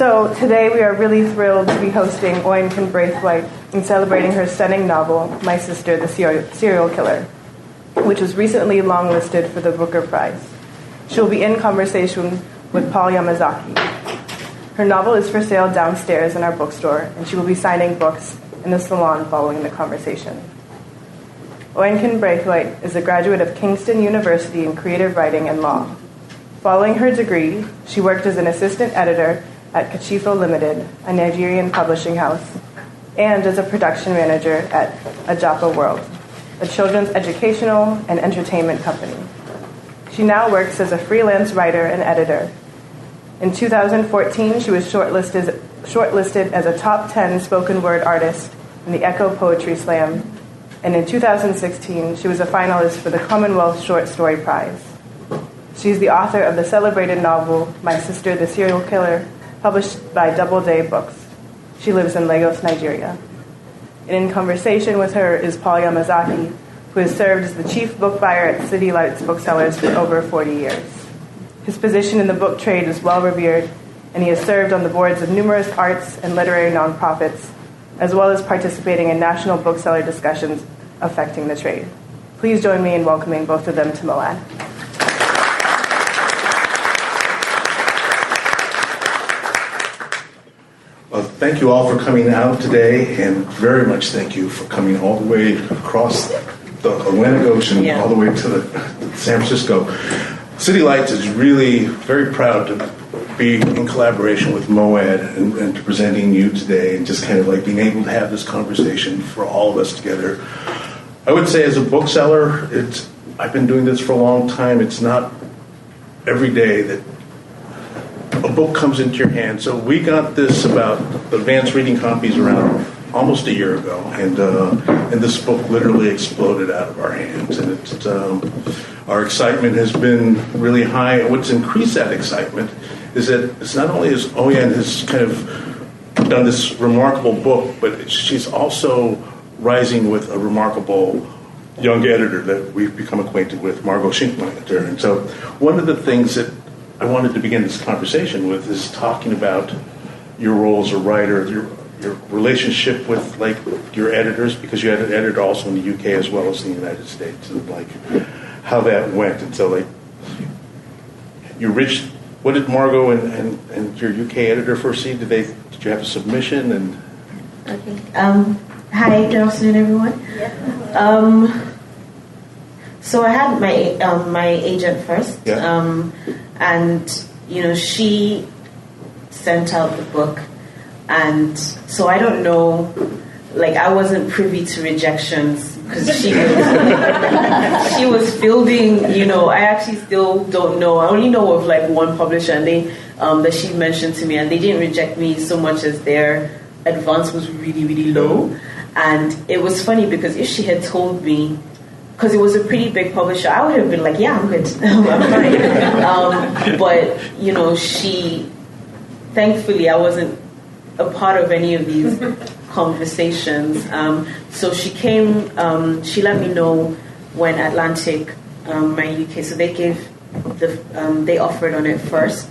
So today we are really thrilled to be hosting Oyinkan Braithwaite and celebrating her stunning novel, My Sister, the Serial Killer, which was recently longlisted for the Booker Prize. She will be in conversation with Paul Yamazaki. Her novel is for sale downstairs in our bookstore, and she will be signing books in the salon following the conversation. Oyinkan Braithwaite is a graduate of Kingston University in creative writing and law. Following her degree, she worked as an assistant editor at Kachifo Limited, a Nigerian publishing house, and as a production manager at Ajapaworld, a children's educational and entertainment company. She now works as a freelance writer and editor. In 2014, she was shortlisted as a top 10 spoken word artist in the Eko Poetry Slam, and in 2016, she was a finalist for the Commonwealth Short Story Prize. She's the author of the celebrated novel, My Sister, the Serial Killer, published by Doubleday Books. She lives in Lagos, Nigeria. And in conversation with her is Paul Yamazaki, who has served as the chief book buyer at City Lights Booksellers for over 40 years. His position in the book trade is well revered, and he has served on the boards of numerous arts and literary nonprofits, as well as participating in national bookseller discussions affecting the trade. Please join me in welcoming both of them to Moad. Well, thank you all for coming out today, and very much thank you for coming all the way across the Atlantic Ocean, all the way to San Francisco. City Lights is really very proud to be in collaboration with Moad and to presenting you today, and just kind of like being able to have this conversation for all of us together. I would say as a bookseller, I've been doing this for a long time. It's not every day that a book comes into your hand. So we got this about advanced reading copies around almost a year ago, and this book literally exploded out of our hands. And our excitement has been really high. And what's increased that excitement is that it's not only as Oyen has kind of done this remarkable book, but she's also rising with a remarkable young editor that we've become acquainted with, Margot Shinkmeister. And so one of the things that I wanted to begin this conversation with is talking about your role as a writer, your relationship with like your editors, because you had an editor also in the UK as well as in the United States, and like how that went. And so like you reached, what did Margot and your UK editor first see? Did you have a submission? And okay. Hi, good afternoon, everyone. Yeah. So I had my agent first. Yeah. And, she sent out the book. And so I don't know, like, I wasn't privy to rejections because she was fielding, I actually still don't know. I only know of, like, one publisher and they that she mentioned to me, and they didn't reject me so much as their advance was really, really low. And it was funny because if she had told me, because it was a pretty big publisher, I would have been like, yeah, I'm good. I'm fine. But, thankfully, I wasn't a part of any of these conversations. So she came, she let me know when Atlantic, my UK, so they gave, they offered on it first.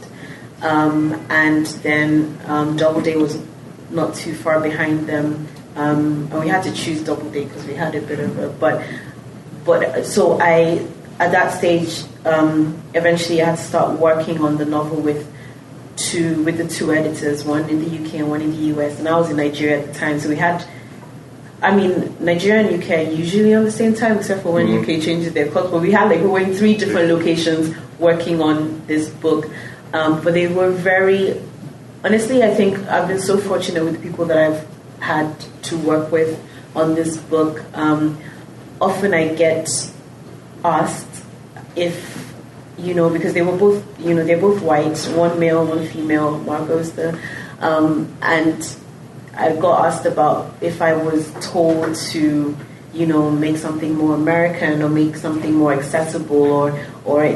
And then Doubleday was not too far behind them. And we had to choose Doubleday because we had a bit of a, but so at that stage, eventually I had to start working on the novel with the two editors, one in the UK and one in the US, and I was in Nigeria at the time, so we had, Nigeria and UK are usually on the same time, except for when UK changes their clock, but we were in 3 different locations working on this book, but they were very, honestly, I think I've been so fortunate with the people that I've had to work with on this book. Often I get asked if, because they were both, they're both white, one male, one female, Margot's and I got asked about if I was told to, make something more American or make something more accessible or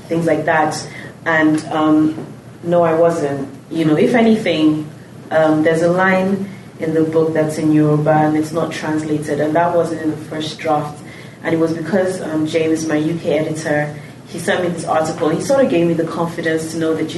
things like that. And no, I wasn't. If anything, there's a line in the book that's in Yoruba and it's not translated, and that wasn't in the first draft. And it was because James, my UK editor, he sent me this article. He sort of gave me the confidence to know that,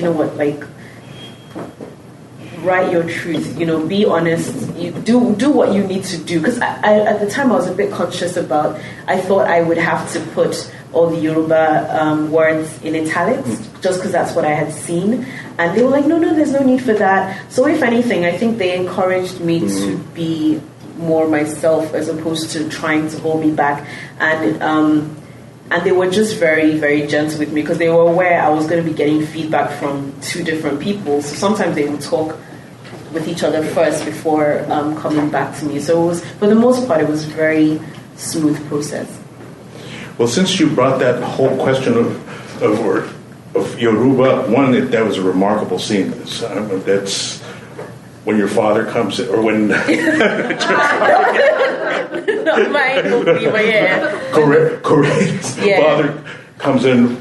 write your truth. Be honest. You do what you need to do. Because I at the time I was a bit conscious about. I thought I would have to put all the Yoruba words in italics, just because that's what I had seen. And they were like, no, there's no need for that. So if anything, I think they encouraged me to be more myself as opposed to trying to hold me back. And they were just very, very gentle with me because they were aware I was going to be getting feedback from two different people. So sometimes they would talk with each other first before coming back to me. So it was, for the most part, it was a very smooth process. Well, since you brought that whole question of Yoruba, one, that was a remarkable scene. That's when your father comes in, or when... Not mine, but yeah. Correct. Yeah. Father comes in.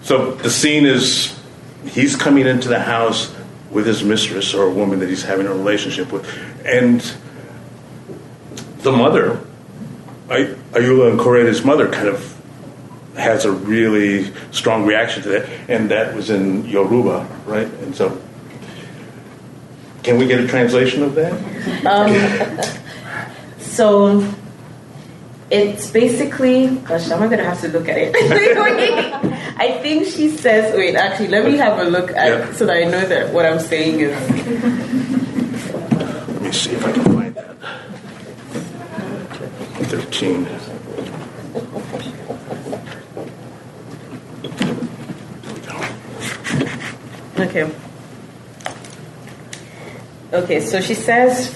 So the scene is, he's coming into the house with his mistress or a woman that he's having a relationship with. And the mother, Ayula and Koreda's mother, kind of has a really strong reaction to that, and that was in Yoruba, right? And so, can we get a translation of that? So, it's basically, gosh, am I going to have to look at it? I think she says, wait, actually, let me have a look at so that I know that what I'm saying is. Let me see if I can find that. 13. Okay, so she says,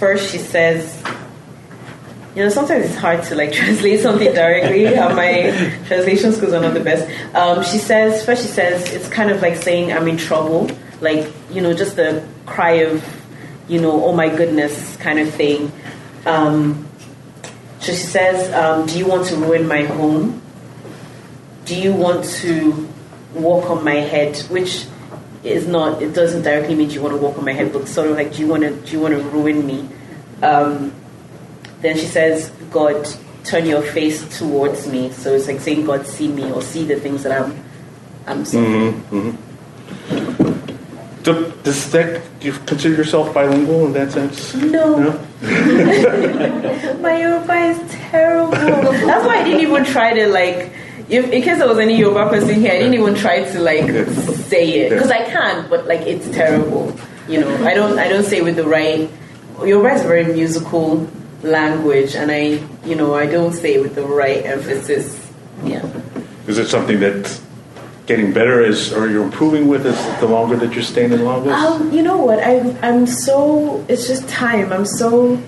sometimes it's hard to translate something directly. My translation skills are not the best. She says, it's kind of like saying I'm in trouble, just the cry of, oh my goodness kind of thing. So she says, do you want to ruin my home? Do you want to walk on my head? Which is not, it doesn't directly mean you want to walk on my head, but sort of like, do you want to ruin me? Then she says, God, turn your face towards me. So it's like saying, God, see me, or see the things that I'm seeing. So do you consider yourself bilingual in that sense? No? My Yoruba is terrible. That's why I didn't even try to in case there was any Yoruba person here, I didn't even try to say it, because I can, but it's terrible. I don't say it with the right. Yoruba is a very musical language, and I don't say it with the right emphasis. Yeah. Is it something that's getting better or you're improving with as the longer that you're staying in Lagos? You know what? I'm so. It's just time. I'm so.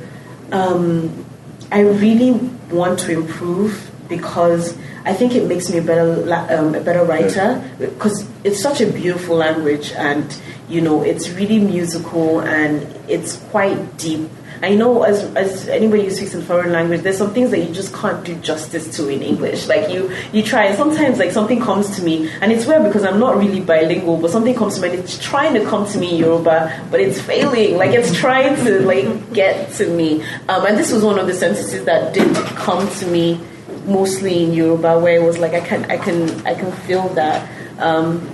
I really want to improve because I think it makes me a better writer, because it's such a beautiful language, and it's really musical and it's quite deep. I know as anybody who speaks in foreign language, there's some things that you just can't do justice to in English. You try, and sometimes something comes to me, and it's weird because I'm not really bilingual, but something comes to me and it's trying to come to me in Yoruba, but it's failing. It's trying to get to me. And this was one of the sentences that did come to me mostly in Yoruba, where it was I can feel that.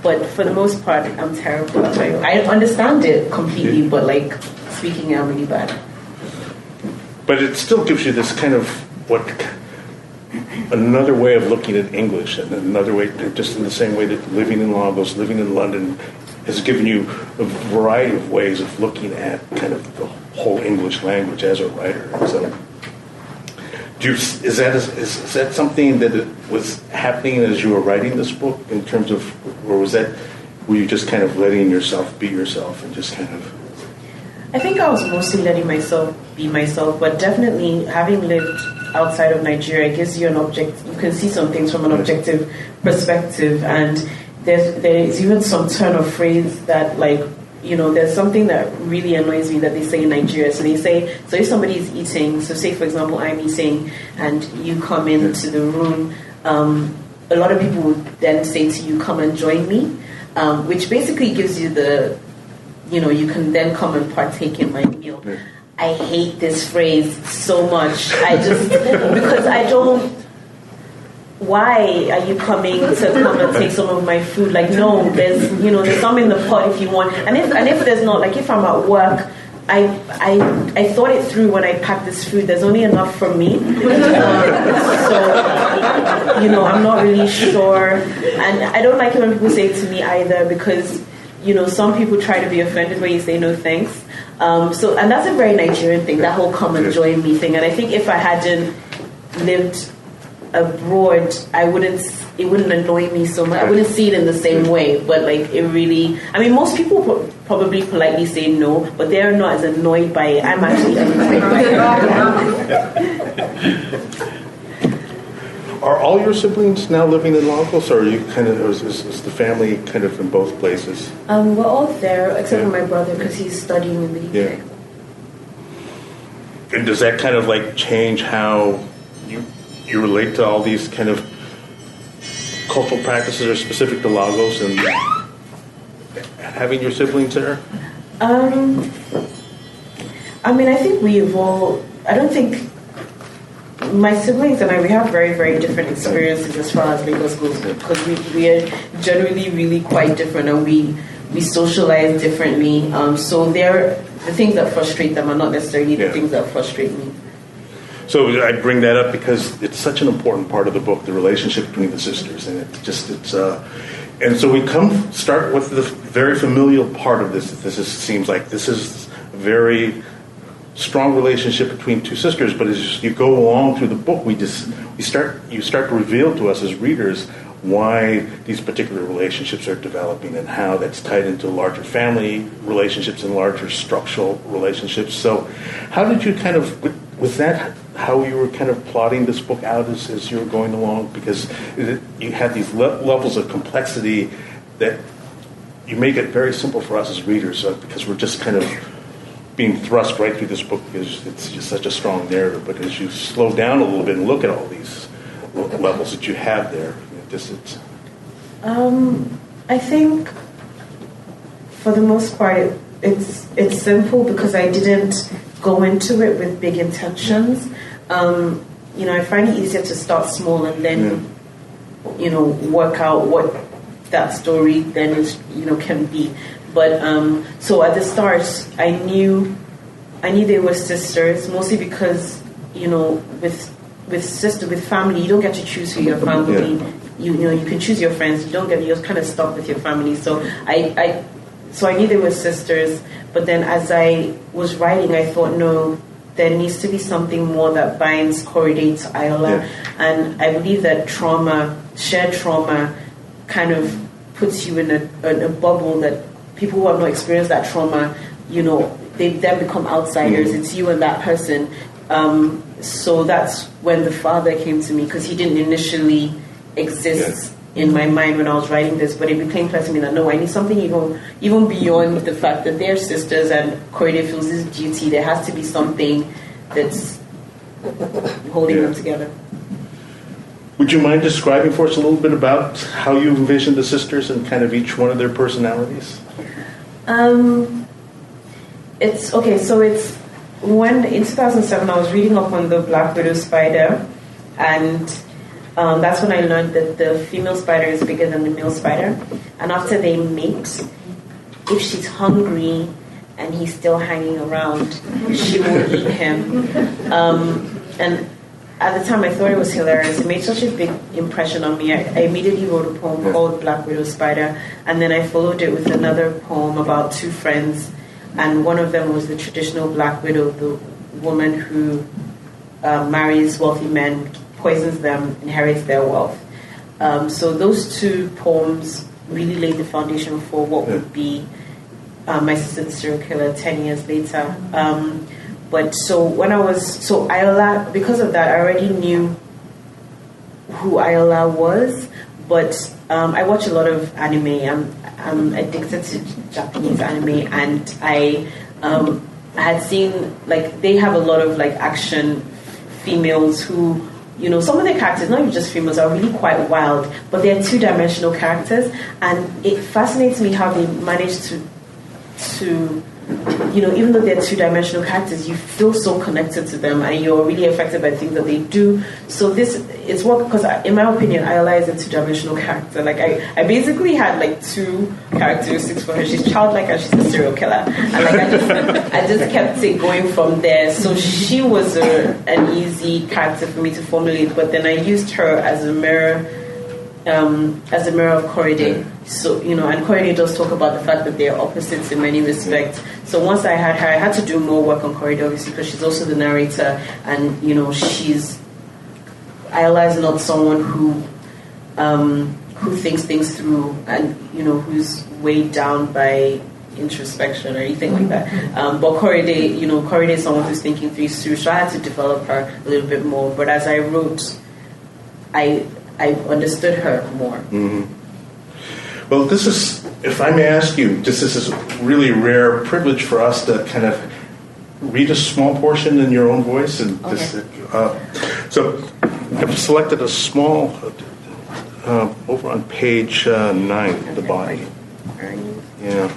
But for the most part, I'm terrible. I understand it completely, but speaking, I'm really bad. But it still gives you this kind of another way of looking at English, and another way, just in the same way that living in Lagos, living in London, has given you a variety of ways of looking at kind of the whole English language as a writer. So, is that something that was happening as you were writing this book, in terms of, or were you just kind of letting yourself be yourself and just kind of? I think I was mostly letting myself be myself, but definitely having lived outside of Nigeria gives you you can see some things from an objective perspective, and there's even some turn of phrase that there's something that really annoys me that they say in Nigeria. So they say, so if somebody is eating, so say for example I'm eating and you come into the room, a lot of people would then say to you, come and join me, which basically gives you the, you can then come and partake in my meal. I hate this phrase so much. I just, because why are you coming to come and take some of my food? Like, no, there's some in the pot if you want. And if there's not, like if I'm at work, I thought it through when I packed this food. There's only enough for me. I'm not really sure. And I don't like it when people say it to me either, because, some people try to be offended when you say no thanks. And that's a very Nigerian thing, that whole come and join me thing. And I think if I hadn't lived abroad, it wouldn't annoy me so much. I wouldn't see it in the same way, but like it really, most people probably politely say no, but they're not as annoyed by it. I'm actually annoyed by it. Are all your siblings now living in Lagos, or are you is the family kind of in both places? We're all there, except for my brother, because he's studying in the UK. Yeah. And does that kind of like change how you relate to all these kind of cultural practices that are specific to Lagos and having your siblings there? I think I don't think my siblings and I, we have very, very different experiences as far as Lagos goes, because we are generally really quite different, and we socialize differently. So the things that frustrate them are not necessarily the things that frustrate me. So I bring that up because it's such an important part of the book, the relationship between the sisters, and and so we start with the very familial part of this. Seems like this is a very strong relationship between two sisters, but as you go along through the book, you start to reveal to us as readers why these particular relationships are developing and how that's tied into larger family relationships and larger structural relationships. So how did you was that how you were kind of plotting this book out as you were going along? Because you had these levels of complexity that you make it very simple for us as readers, because we're just kind of being thrust right through this book because it's just such a strong narrative. But as you slow down a little bit and look at all these levels that you have there, I think for the most part it's simple, because I didn't go into it with big intentions. I find it easier to start small and then work out what that story then is can be. But so at the start, I knew they were sisters, mostly because with family, you don't get to choose who your family. Yeah. You can choose your friends. You're kind of stuck with your family. So I knew they were sisters. But then as I was writing, I thought, no, there needs to be something more that binds Korede to Ayoola. Yeah. And I believe that shared trauma, kind of puts you in a bubble that people who have not experienced that trauma, they then become outsiders. Mm-hmm. It's you and that person. So that's when the father came to me, because he didn't initially exist in my mind when I was writing this, but it became clear to me that no, I need something even beyond the fact that they're sisters and Korede feels this duty. There has to be something that's holding them together. Would you mind describing for us a little bit about how you envision the sisters and kind of each one of their personalities? It's okay. So it's when in 2007 I was reading up on the black widow spider, and that's when I learned that the female spider is bigger than the male spider. And after they mate, if she's hungry and he's still hanging around, she will eat him. And at the time, I thought it was hilarious. It made such a big impression on me. I immediately wrote a poem called Black Widow Spider, and then I followed it with another poem about two friends, and one of them was the traditional Black Widow, the woman who marries wealthy men, poisons them, inherits their wealth. So those two poems really laid the foundation for what would be My Sister the Serial Killer 10 years later. But Ayoola, because of that, I already knew who Ayoola was, but I watch a lot of anime. I'm addicted to Japanese anime, and I had seen, like, they have a lot of, like, action females who, some of their characters, not even just females, are really quite wild, but they're two-dimensional characters, and it fascinates me how they manage to even though they're two-dimensional characters, you feel so connected to them and you're really affected by things that they do. So this is what, because in my opinion, Ayala is a two-dimensional character. Like I basically had like two characteristics for her. She's childlike and she's a serial killer. And like I just kept it going from there. So she was an easy character for me to formulate, but then I used her as a mirror of Korede. So, and Korede does talk about the fact that they are opposites in many respects. So once I had her, I had to do more work on Korede, obviously, because she's also the narrator, and, Ayala is not someone who thinks things through and, who's weighed down by introspection or anything like that. But Korede is someone who's thinking things through, so I had to develop her a little bit more. But as I wrote, I understood her more. Mm-hmm. Well, this is, if I may ask you, this is a really rare privilege for us to kind of read a small portion in your own voice. And okay. So I've selected a small, over on page 9, the body. Yeah.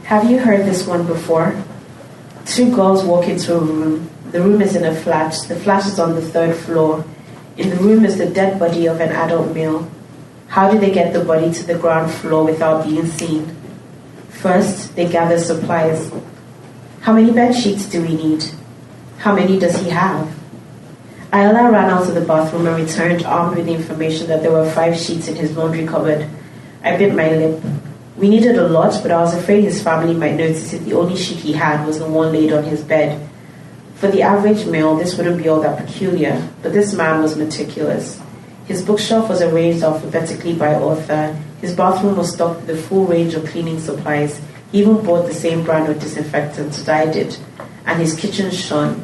Have you heard this one before? Two girls walk into a room. The room is in a flat. The flat is on the 3rd floor. In the room is the dead body of an adult male. How do they get the body to the ground floor without being seen? First, they gather supplies. How many bed sheets do we need? How many does he have? Ayala ran out of the bathroom and returned armed with the information that there were 5 sheets in his laundry cupboard. I bit my lip. We needed a lot, but I was afraid his family might notice if the only sheet he had was the one laid on his bed. For the average male, this wouldn't be all that peculiar, but this man was meticulous. His bookshelf was arranged alphabetically by author. His bathroom was stocked with a full range of cleaning supplies. He even bought the same brand of disinfectant that I did. And his kitchen shone.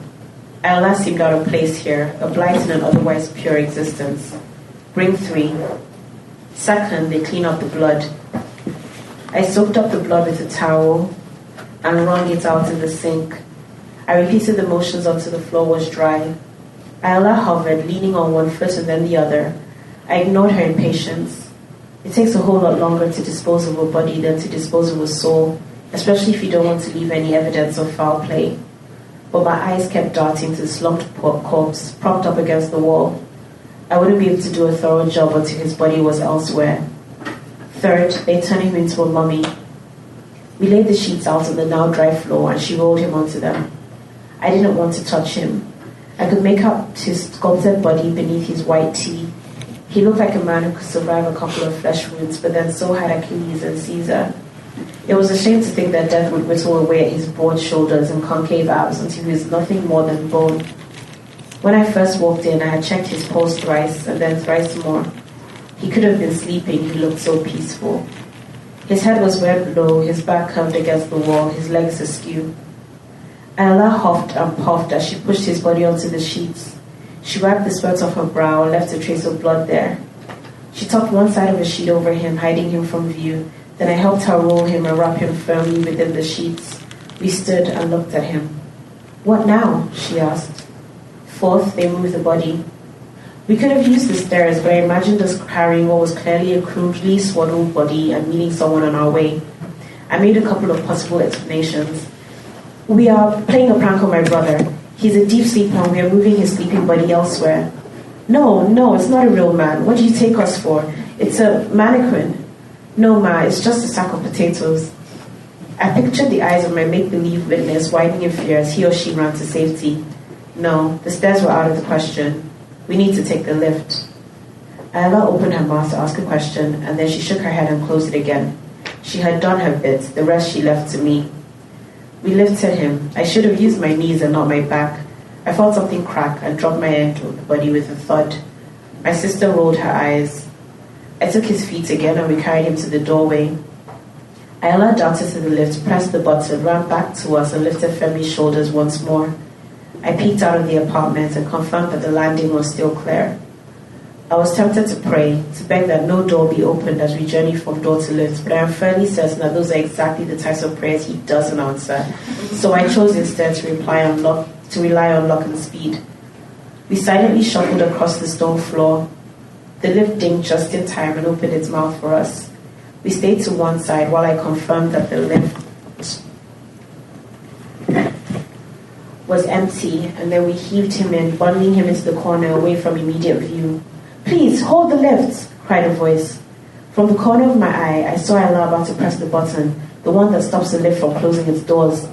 Ayala seemed out of place here, a blight in an otherwise pure existence. Bring 3. Second, they clean up the blood. I soaked up the blood with a towel and wrung it out in the sink. I repeated the motions until the floor was dry. Ayala hovered, leaning on one foot and then the other. I ignored her impatience. It takes a whole lot longer to dispose of a body than to dispose of a soul, especially if you don't want to leave any evidence of foul play. But my eyes kept darting to the slumped corpse propped up against the wall. I wouldn't be able to do a thorough job until his body was elsewhere. Third, they turned him into a mummy. We laid the sheets out on the now dry floor and she rolled him onto them. I didn't want to touch him. I could make out his sculpted body beneath his white tee. He looked like a man who could survive a couple of flesh wounds, but then so had Achilles and Caesar. It was a shame to think that death would whittle away at his broad shoulders and concave abs until he was nothing more than bone. When I first walked in, I had checked his pulse thrice and then thrice more. He could have been sleeping, he looked so peaceful. His head was bent low, his back curved against the wall, his legs askew. Ayala huffed and puffed as she pushed his body onto the sheets. She wiped the sweat off her brow and left a trace of blood there. She tucked one side of a sheet over him, hiding him from view. Then I helped her roll him and wrap him firmly within the sheets. We stood and looked at him. What now? She asked. Fourth, they moved the body. We could have used the stairs, but I imagined us carrying what was clearly a crudely swaddled body and meeting someone on our way. I made a couple of possible explanations. We are playing a prank on my brother. He's a deep sleeper and we are moving his sleeping body elsewhere. No, it's not a real man. What do you take us for? It's a mannequin. No, Ma, it's just a sack of potatoes. I pictured the eyes of my make-believe witness widening in fear as he or she ran to safety. No, the stairs were out of the question. We need to take the lift. Ayala opened her mouth to ask a question, and then she shook her head and closed it again. She had done her bit, the rest she left to me. We lifted him. I should have used my knees and not my back. I felt something crack and dropped my end to the body with a thud. My sister rolled her eyes. I took his feet again and we carried him to the doorway. Ayala darted to the lift, pressed the button, ran back to us and lifted Femi's shoulders once more. I peeked out of the apartment and confirmed that the landing was still clear. I was tempted to pray, to beg that no door be opened as we journeyed from door to lift, but I am fairly certain that those are exactly the types of prayers he doesn't answer. So I chose instead to rely on luck and speed. We silently shuffled across the stone floor. The lift dinged just in time and opened its mouth for us. We stayed to one side while I confirmed that the lift was empty, and then we heaved him in, bundling him into the corner away from immediate view. "Please, hold the lift!" cried a voice. From the corner of my eye, I saw Ella about to press the button, the one that stops the lift from closing its doors.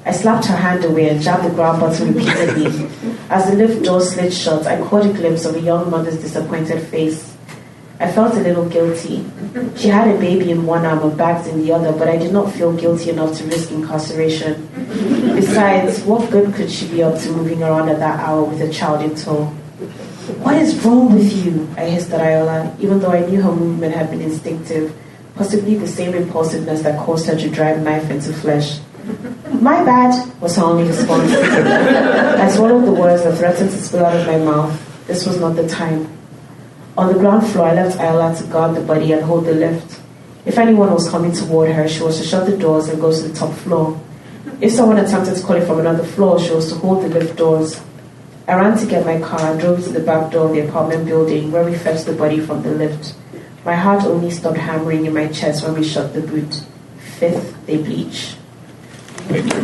I slapped her hand away and jabbed the grab button repeatedly. As the lift door slid shut, I caught a glimpse of a young mother's disappointed face. I felt a little guilty. She had a baby in one arm and bags in the other, but I did not feel guilty enough to risk incarceration. Besides, what good could she be up to moving around at that hour with a child in tow? "What is wrong with you?" I hissed at Iola, even though I knew her movement had been instinctive, possibly the same impulsiveness that caused her to drive knife into flesh. "My bad," was her only response. I swallowed the words that threatened to spill out of my mouth. This was not the time. On the ground floor, I left Iola to guard the body and hold the lift. If anyone was coming toward her, she was to shut the doors and go to the top floor. If someone attempted to call it from another floor, she was to hold the lift doors. I ran to get my car and drove to the back door of the apartment building where we fetched the body from the lift. My heart only stopped hammering in my chest when we shut the boot. Fifth, they bleach. Thank you.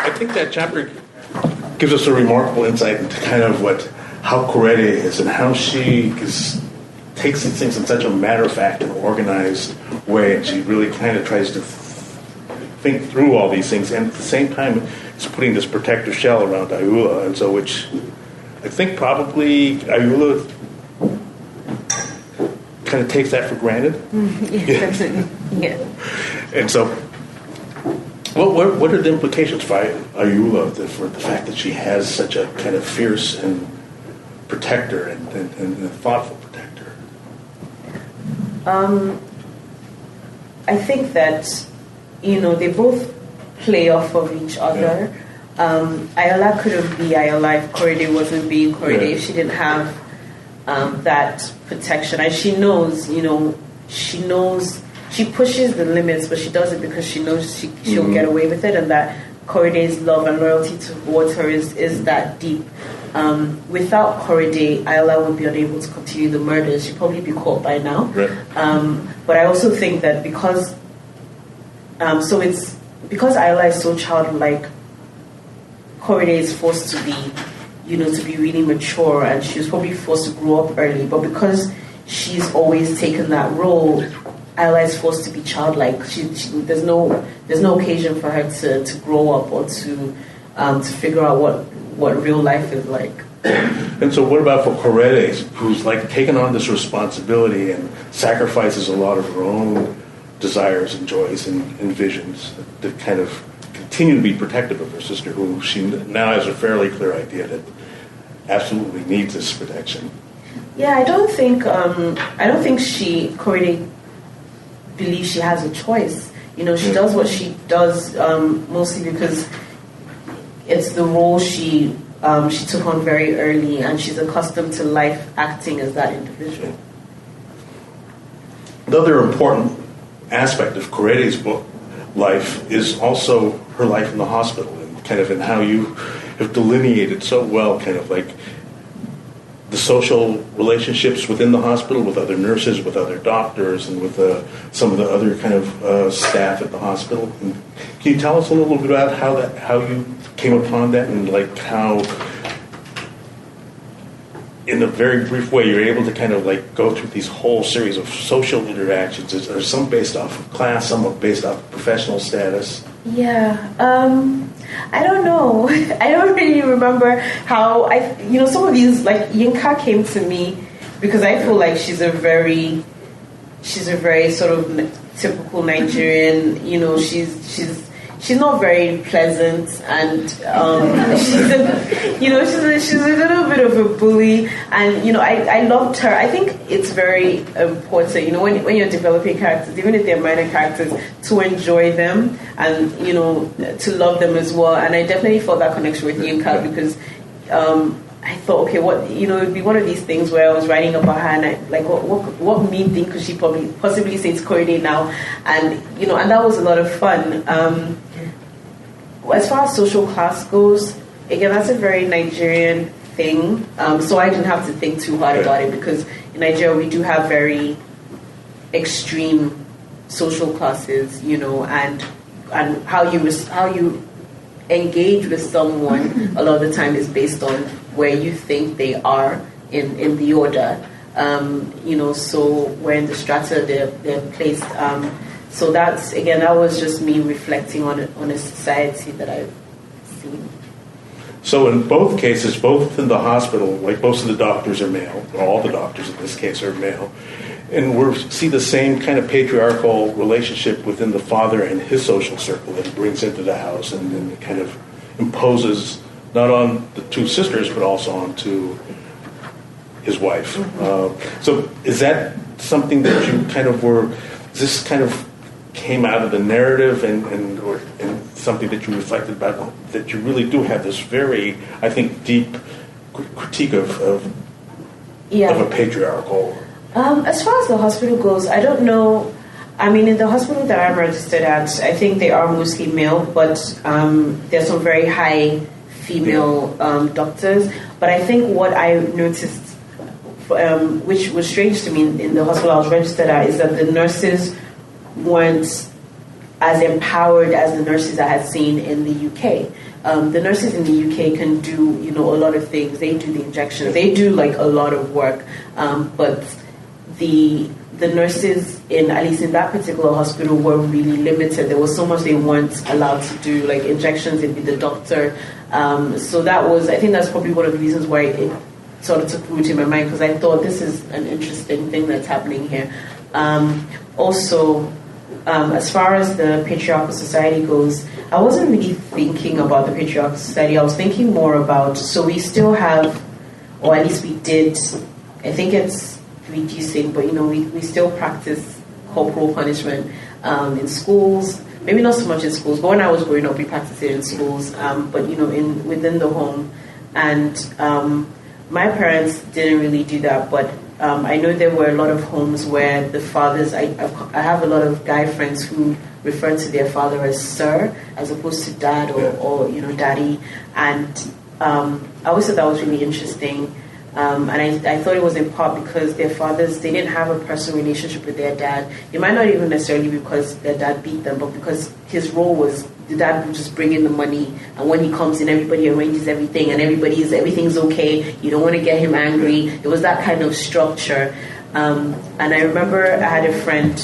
I think that chapter gives us a remarkable insight into kind of how Korede is and how she takes these things in such a matter-of-fact and organized way, and she really kind of tries to think through all these things, and at the same time is putting this protective shell around Ayoola, and so which I think probably Ayoola kind of takes that for granted. Yeah, definitely. Yeah. And so, what are the implications for Ayoola for the fact that she has such a kind of fierce and protector and thoughtful protector? I think that, they both play off of each other. Ayola couldn't be Ayola if Korede wasn't being Korede, if she didn't have that protection. And she knows, she pushes the limits, but she does it because she knows she'll get away with it, and that Korede's love and loyalty towards her is that deep. Without Korede, Ayola would be unable to continue the murders. She'd probably be caught by now. Right. But I also think that because Ayola is so childlike, Korede is forced to be, to be really mature, and she was probably forced to grow up early. But because she's always taken that role, Ayola is forced to be childlike. There's no occasion for her to grow up or to figure out what real life is like. And so what about for Korede, who's taken on this responsibility and sacrifices a lot of her own desires and joys and visions to kind of continue to be protective of her sister, who she now has a fairly clear idea that absolutely needs this protection? Yeah, I don't think Korede believes she has a choice. She does what she does mostly because it's the role she took on very early, and she's accustomed to life acting as that individual. The other important aspect of Korede's book life is also her life in the hospital, and kind of in how you have delineated so well kind of the social relationships within the hospital with other nurses, with other doctors, and with some of the other kind of staff at the hospital. And can you tell us a little bit about how you came upon that, and how, in a very brief way, you're able to kind of go through these whole series of social interactions? Are some based off of class, some are based off of professional status? Yeah, I don't know. I don't really remember how some of these, Yinka came to me because I feel like she's a very sort of typical Nigerian. She's not very pleasant, and she's a little bit of a bully, and I loved her. I think it's very important, when you're developing characters, even if they're minor characters, to enjoy them and to love them as well. And I definitely felt that connection with Yinka because I thought, okay, it'd be one of these things where I was writing about her, and what mean thing could she possibly say to Korede now, and and that was a lot of fun. as far as social class goes, again, that's a very Nigerian thing. So I didn't have to think too hard about it, because in Nigeria we do have very extreme social classes, and how you engage with someone a lot of the time is based on where you think they are in the order. So where in the strata they're placed. So that was just me reflecting on a society that I've seen. So in both cases, both in the hospital, like most of the doctors are male, or all the doctors in this case are male, and we see the same kind of patriarchal relationship within the father and his social circle that he brings into the house, and then kind of imposes not on the two sisters, but also onto his wife. So is that something that you kind of this kind of came out of the narrative and something that you reflected about, that you really do have this very, I think, deep critique of a patriarchal... As far as the hospital goes, I don't know. I mean, in the hospital that I'm registered at, I think they are mostly male, but there's some very high female doctors. But I think what I noticed, which was strange to me in the hospital I was registered at, is that the nurses weren't as empowered as the nurses I had seen in the UK. The nurses in the UK can do, a lot of things. They do the injections. They do like a lot of work. But the nurses at least in that particular hospital were really limited. There was so much they weren't allowed to do, like injections. It'd be the doctor. So I think that's probably one of the reasons why it sort of took root in my mind, because I thought this is an interesting thing that's happening here. Also, as far as the patriarchal society goes, I wasn't really thinking about the patriarchal society. I was thinking more about, so we still have, or at least we did, I think it's reducing, but we still practice corporal punishment in schools. Maybe not so much in schools, but when I was growing up, we practiced it in schools, but within the home. And my parents didn't really do that, but I know there were a lot of homes where the fathers, I have a lot of guy friends who refer to their father as sir, as opposed to dad or daddy. And I always thought that was really interesting. And I thought it was in part because their fathers, they didn't have a personal relationship with their dad. It might not even necessarily be because their dad beat them, but because his role was, the dad would just bring in the money, and when he comes in, everybody arranges everything, and everything's okay. You don't want to get him angry. It was that kind of structure. And I remember I had a friend,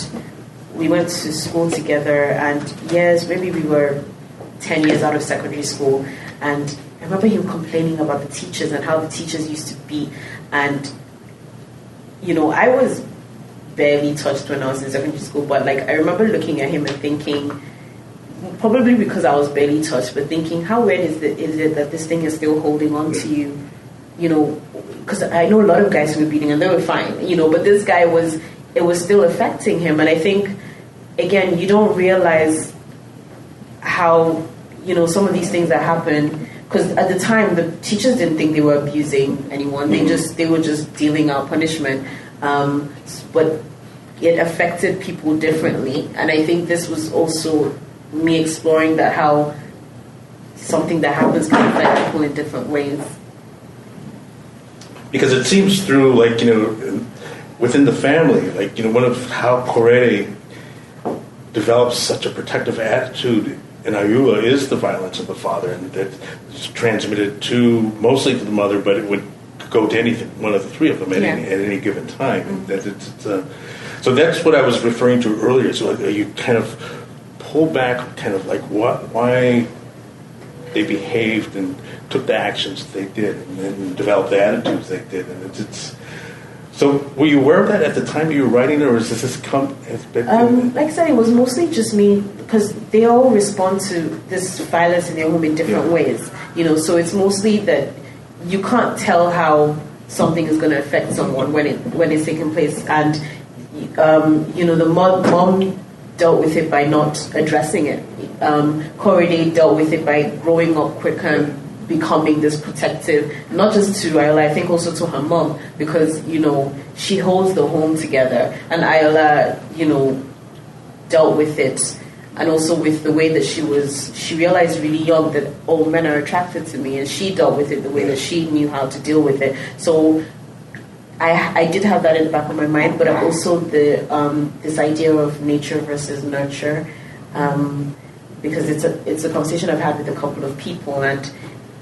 we went to school together, and maybe we were 10 years out of secondary school, and I remember him complaining about the teachers and how the teachers used to be. And, I was barely touched when I was in secondary school, but I remember looking at him and thinking, probably because I was barely touched, but thinking, how weird is it that this thing is still holding on to you? Because I know a lot of guys who were beating and they were fine, but this guy it was still affecting him. And I think, again, you don't realize how, some of these things that happen, because at the time the teachers didn't think they were abusing anyone. They were just dealing out punishment. But it affected people differently. And I think this was also me exploring that, how something that happens can affect people in different ways. Because it seems through, within the family, one of how Korede develops such a protective attitude in Ayula is the violence of the father, and that it's transmitted mostly to the mother, but it would go to one of the three of them at any given time. Mm-hmm. So that's what I was referring to earlier. So you kind of pull back, kind of why they behaved and took the actions they did, and then developed the attitudes they did, and it's. So were you aware of that at the time you were writing it, or is this come? Like I said, it was mostly just me, because they all respond to this violence in their home in different ways. So it's mostly that you can't tell how something is going to affect someone when it's taking place, and the mom dealt with it by not addressing it. Korede dealt with it by growing up quicker and becoming this protective, not just to Ayala, I think also to her mom, because, she holds the home together, and Ayala, dealt with it and also with the way that she realized really young that all men are attracted to me, and she dealt with it the way that she knew how to deal with it. So I did have that in the back of my mind, but also this idea of nature versus nurture, because it's a conversation I've had with a couple of people, and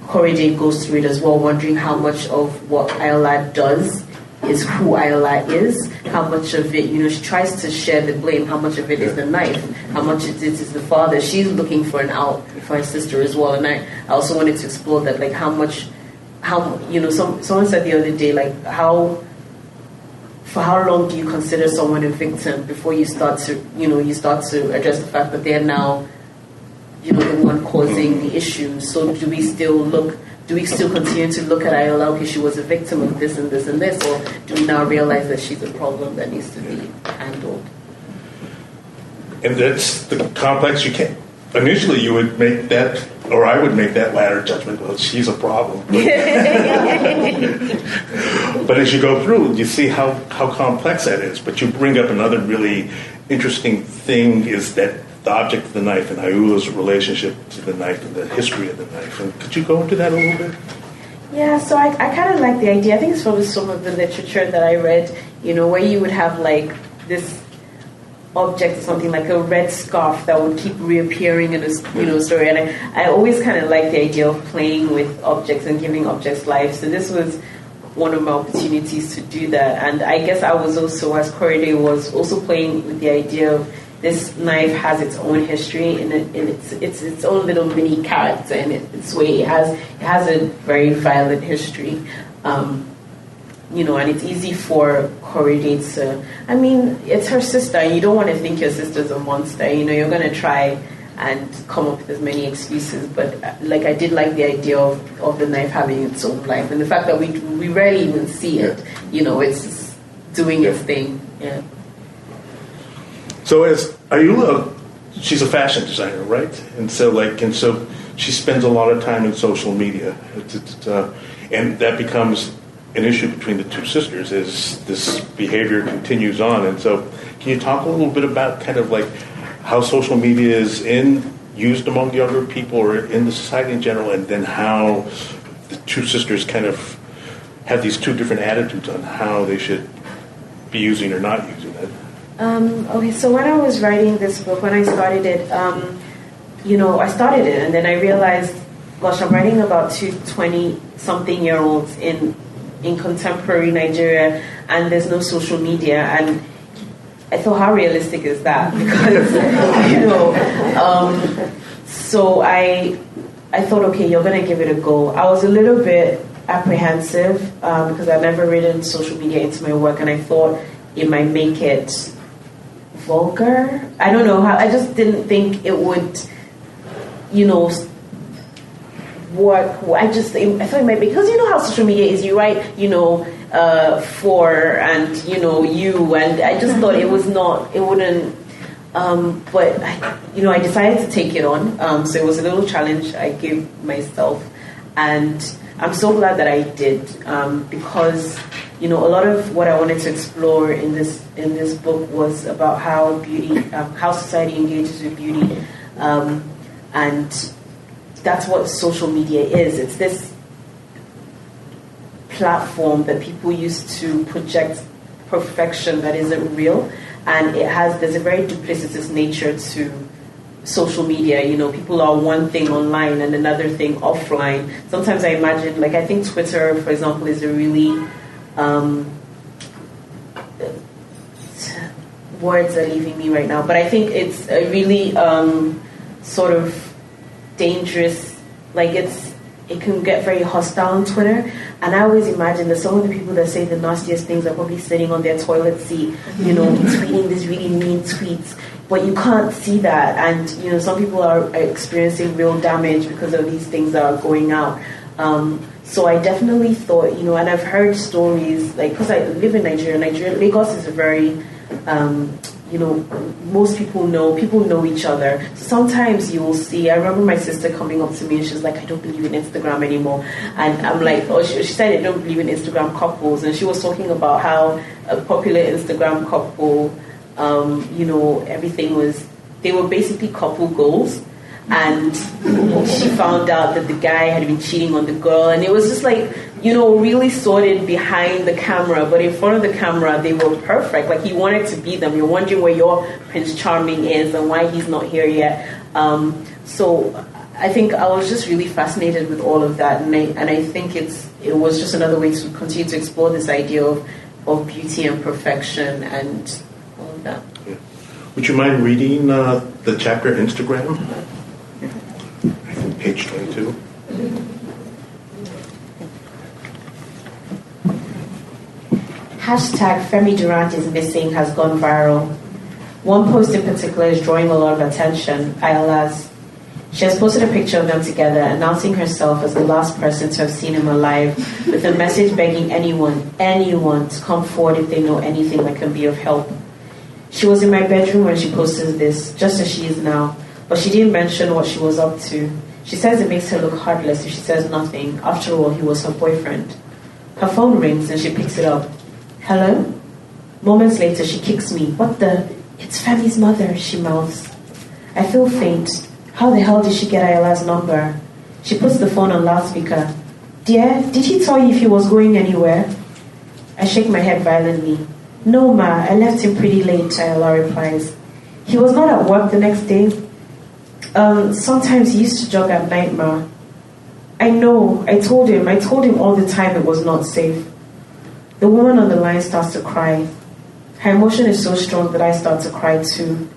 Korede goes through it as well, wondering how much of what Ayala does is who Ayala is, how much of it, she tries to share the blame, how much of it is the knife, how much it is the father. She's looking for an out for her sister as well, and I also wanted to explore that, like someone said the other day, like for how long do you consider someone a victim before you start to address the fact that they're now the one causing the issue. So do we still continue to look at Ayala, okay, she was a victim of this and this and this, or do we now realize that she's a problem that needs to be handled? And that's the complex. You can't. Initially, you would make that, or I would make that latter judgment. Well, she's a problem. But as you go through, you see how complex that is. But you bring up another really interesting thing, is that the object of the knife and Ayula's relationship to the knife and the history of the knife. And could you go into that a little bit? Yeah, so I kind of like the idea. I think it's from some of the literature that I read, where you would have like this object, something like a red scarf that would keep reappearing in a story. And I always kind of like the idea of playing with objects and giving objects life. So this was one of my opportunities to do that. And I guess I was also, as Korede was, also playing with the idea of this knife has its own history and it's its own little mini character in its way. It has a very violent history, and it's easy for Korede to. I mean, it's her sister, and you don't want to think your sister's a monster. You're going to try and come up with as many excuses. But like, I did like the idea of the knife having its own life, and the fact that we rarely even see it. It's just doing its thing. Yeah. So as Ayula, she's a fashion designer, right? And so she spends a lot of time in social media, and that becomes an issue between the two sisters as this behavior continues on. And so, can you talk a little bit about kind of like how social media is used among younger people or in the society in general, and then how the two sisters kind of have these two different attitudes on how they should be using or not using it? Okay, so when I was writing this book, when I started it, I started it, and then I realized, gosh, I'm writing about two 20-something-year-olds in contemporary Nigeria, and there's no social media, and I thought, how realistic is that? Because, so I thought, okay, you're going to give it a go. I was a little bit apprehensive because I've never written social media into my work, and I thought it might make it vulgar. I don't know how. I just didn't think it would, I thought it might be, because how social media is. You write, for and you, and I just thought it wouldn't. But I decided to take it on. So it was a little challenge I gave myself, and I'm so glad that I did, because a lot of what I wanted to explore in this book was about how beauty, how society engages with beauty, and that's what social media is. It's this platform that people use to project perfection that isn't real, and there's a very duplicitous nature to social media. People are one thing online and another thing offline. Sometimes I imagine, I think Twitter, for example, is a really words are leaving me right now, but I think it's a really sort of dangerous, it can get very hostile on Twitter, and I always imagine that some of the people that say the nastiest things are probably sitting on their toilet seat, tweeting these really mean tweets, but you can't see that, and some people are experiencing real damage because of these things that are going out. So I definitely thought, and I've heard stories, because I live in Nigeria, Lagos is a very, most people know each other. So sometimes you will see, I remember my sister coming up to me and she's like, I don't believe in Instagram anymore. And I'm like, she said I don't believe in Instagram couples. And she was talking about how a popular Instagram couple, everything was they were basically couple goals. And she found out that the guy had been cheating on the girl, and it was just like, really sorted behind the camera, but in front of the camera they were perfect. Like, he wanted to be them. You're wondering where your Prince Charming is and why he's not here yet. So I think I was just really fascinated with all of that, and I think it was just another way to continue to explore this idea of beauty and perfection and all of that. Yeah. Would you mind reading the chapter Instagram? I think page 22. Hashtag Femi Durant is missing has gone viral. One post in particular is drawing a lot of attention. Ayala's. She has posted a picture of them together, announcing herself as the last person to have seen him alive, with a message begging anyone to come forward if they know anything that can be of help. She was in my bedroom when she posted this, just as she is now, but she didn't mention what she was up to. She says it makes her look heartless if she says nothing. After all, he was her boyfriend. Her phone rings and she picks it up. Hello? Moments later, she kicks me. What the? It's Femi's mother, she mouths. I feel faint. How the hell did she get Ayala's number? She puts the phone on loudspeaker. Dear, did he tell you if he was going anywhere? I shake my head violently. No, ma, I left him pretty late, Ayala replies. He was not at work the next day? Sometimes he used to jog at night, ma. I know, I told him all the time it was not safe. The woman on the line starts to cry. Her emotion is so strong that I start to cry too.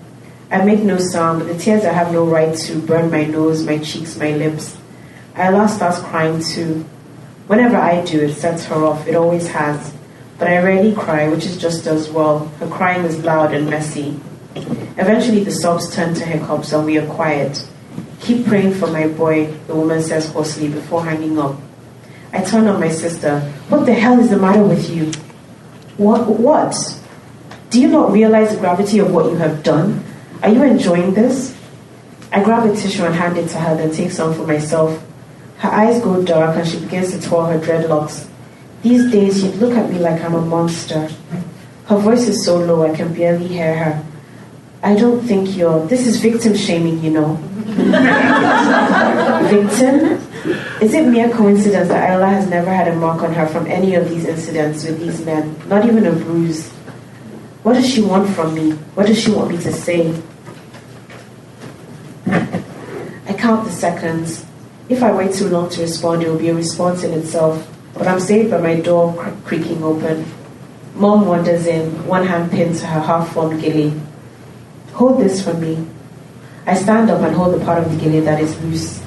I make no sound, but the tears I have no right to burn my nose, my cheeks, my lips. Ayala starts crying too. Whenever I do, it sets her off. It always has. But I rarely cry, which is just as well. Her crying is loud and messy. Eventually, the sobs turn to hiccups and we are quiet. Keep praying for my boy, the woman says hoarsely before hanging up. I turn on my sister. What the hell is the matter with you? What? Do you not realize the gravity of what you have done? Are you enjoying this? I grab a tissue and hand it to her, then take some for myself. Her eyes go dark and she begins to twirl her dreadlocks. These days, she'd look at me like I'm a monster. Her voice is so low I can barely hear her. I don't think this is victim shaming, Victim? Is it mere coincidence that Ayala has never had a mark on her from any of these incidents with these men? Not even a bruise. What does she want from me? What does she want me to say? I count the seconds. If I wait too long to respond, it will be a response in itself. But I'm saved by my door creaking open. Mom wanders in, one hand pinned to her half-formed gilly. Hold this for me. I stand up and hold the part of the gilly that is loose.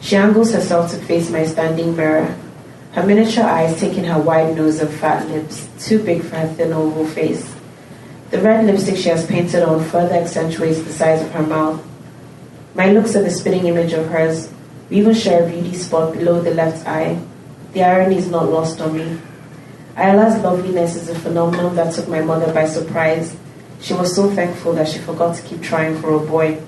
She angles herself to face my standing mirror. Her miniature eyes taking her wide nose and fat lips, too big for her thin oval face. The red lipstick she has painted on further accentuates the size of her mouth. My looks are the spitting image of hers. We even share a beauty spot below the left eye. The irony is not lost on me. Ayala's loveliness is a phenomenon that took my mother by surprise. She was so thankful that she forgot to keep trying for a boy.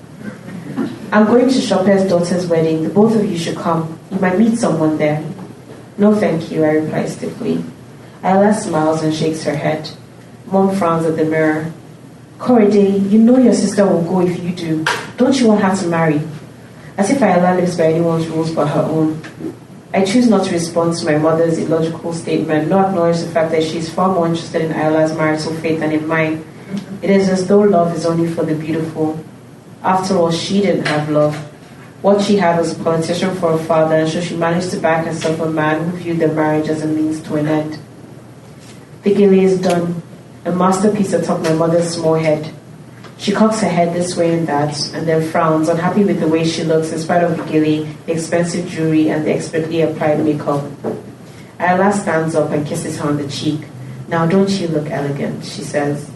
I'm going to Chopin's daughter's wedding. The both of you should come. You might meet someone there. No, thank you, I reply stiffly. Ayala smiles and shakes her head. Mom frowns at the mirror. Korede, you know your sister will go if you do. Don't you want her to marry? As if Ayala lives by anyone's rules but her own. I choose not to respond to my mother's illogical statement, nor acknowledge the fact that she is far more interested in Ayala's marital fate than in mine. It is as though love is only for the beautiful. After all, she didn't have love. What she had was a politician for a father, and so she managed to back herself a man who viewed their marriage as a means to an end. The gilly is done, a masterpiece atop my mother's small head. She cocks her head this way and that, and then frowns, unhappy with the way she looks in spite of the gilly, the expensive jewelry, and the expertly applied makeup. Ayala stands up and kisses her on the cheek. Now don't you look elegant, she says.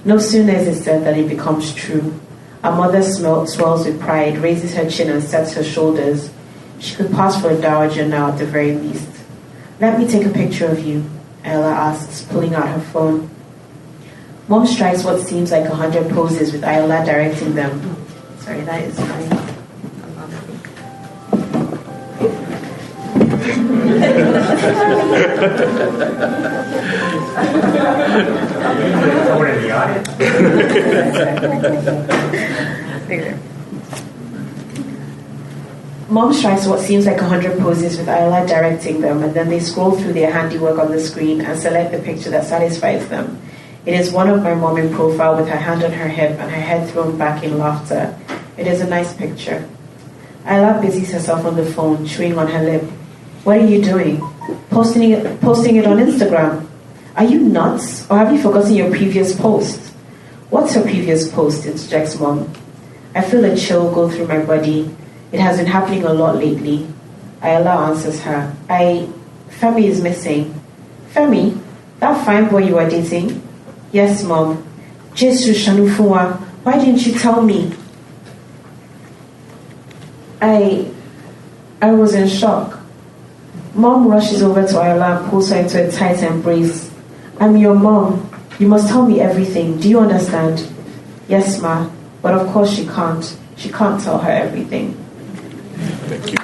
No sooner is it said than it becomes true. Our mother swells with pride, raises her chin and sets her shoulders. She could pass for a dowager now at the very least. Let me take a picture of you, Ayala asks, pulling out her phone. Mom strikes what seems like 100 poses with Ayala directing them. Sorry, that is fine. Someone in the audience. There. Mom strikes what seems like 100 poses with Ayala directing them, and then they scroll through their handiwork on the screen and select the picture that satisfies them. It is one of my mom in profile with her hand on her hip and her head thrown back in laughter. It is a nice picture. Ayala busies herself on the phone, chewing on her lip. What are you doing? Posting it on Instagram. Are you nuts, or have you forgotten your previous post? What's her previous post? Interjects Mom. I feel a chill go through my body. It has been happening a lot lately. Ayala answers her. Femi is missing. Femi? That fine boy you are dating? Yes, Mom. Jesu Shanufuwa, why didn't you tell me? I was in shock. Mom rushes over to Ayala and pulls her into a tight embrace. I'm your mom. You must tell me everything. Do you understand? Yes, Ma. But of course she can't. She can't tell her everything. Thank you.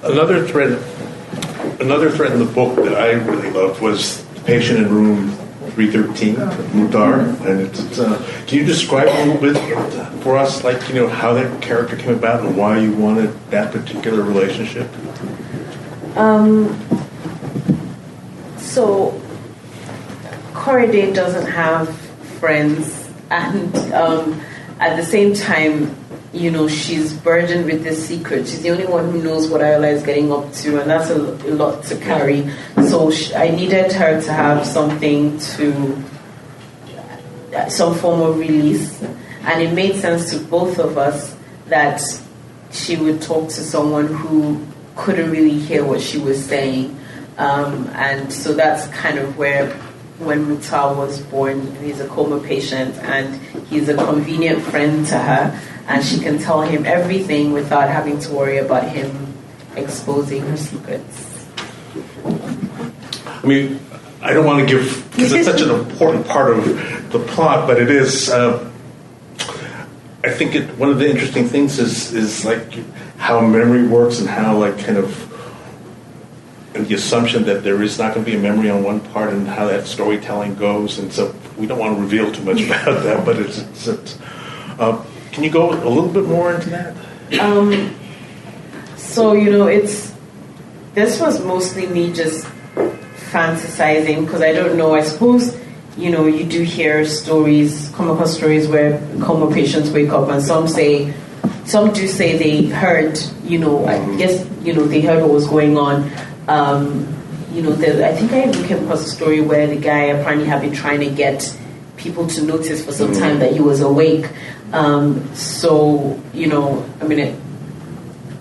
Another thread in the book that I really loved was the patient in room 313, Mutar, and can you describe a little bit for us, like, how that character came about and why you wanted that particular relationship? So, Corriday doesn't have friends, and at the same time, she's burdened with this secret. She's the only one who knows what Ayala is getting up to, and that's a lot to carry. So I needed her to have some form of release, and it made sense to both of us that she would talk to someone who couldn't really hear what she was saying. And so that's kind of where, when Mutar was born, he's a coma patient, and he's a convenient friend to her, and she can tell him everything without having to worry about him exposing her secrets. I mean, I don't want to give, because it's such an important part of the plot, but it is, I think one of the interesting things is like how memory works, and how and the assumption that there is not going to be a memory on one part, and how that storytelling goes. And so we don't want to reveal too much about that, but can you go a little bit more into that? So, this was mostly me just fantasizing, because I don't know, I suppose, you do hear stories, come across stories where coma patients wake up, and some do say they heard, I guess, they heard what was going on. I think I even came across a story where the guy apparently had been trying to get people to notice for some time that he was awake. So,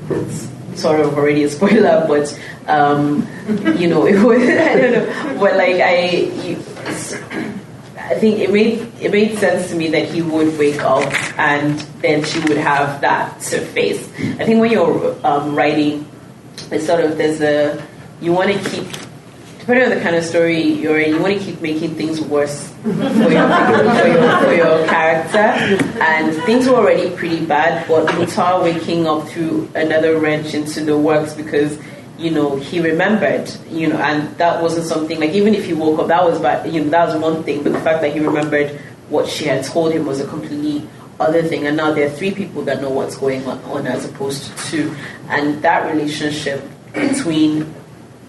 it's sort of already a spoiler, but, it was, I don't know, but I think it made sense to me that he would wake up and then she would have that to face. I think when you're writing, it's sort of, you want to keep, depending on the kind of story you're in, you want to keep making things worse for your character. And things were already pretty bad, but Mutar waking up threw another wrench into the works, because he remembered, and that wasn't something, like, even if he woke up, that was bad, that was one thing, but the fact that he remembered what she had told him was a completely other thing, and now there are three people that know what's going on as opposed to two. And that relationship between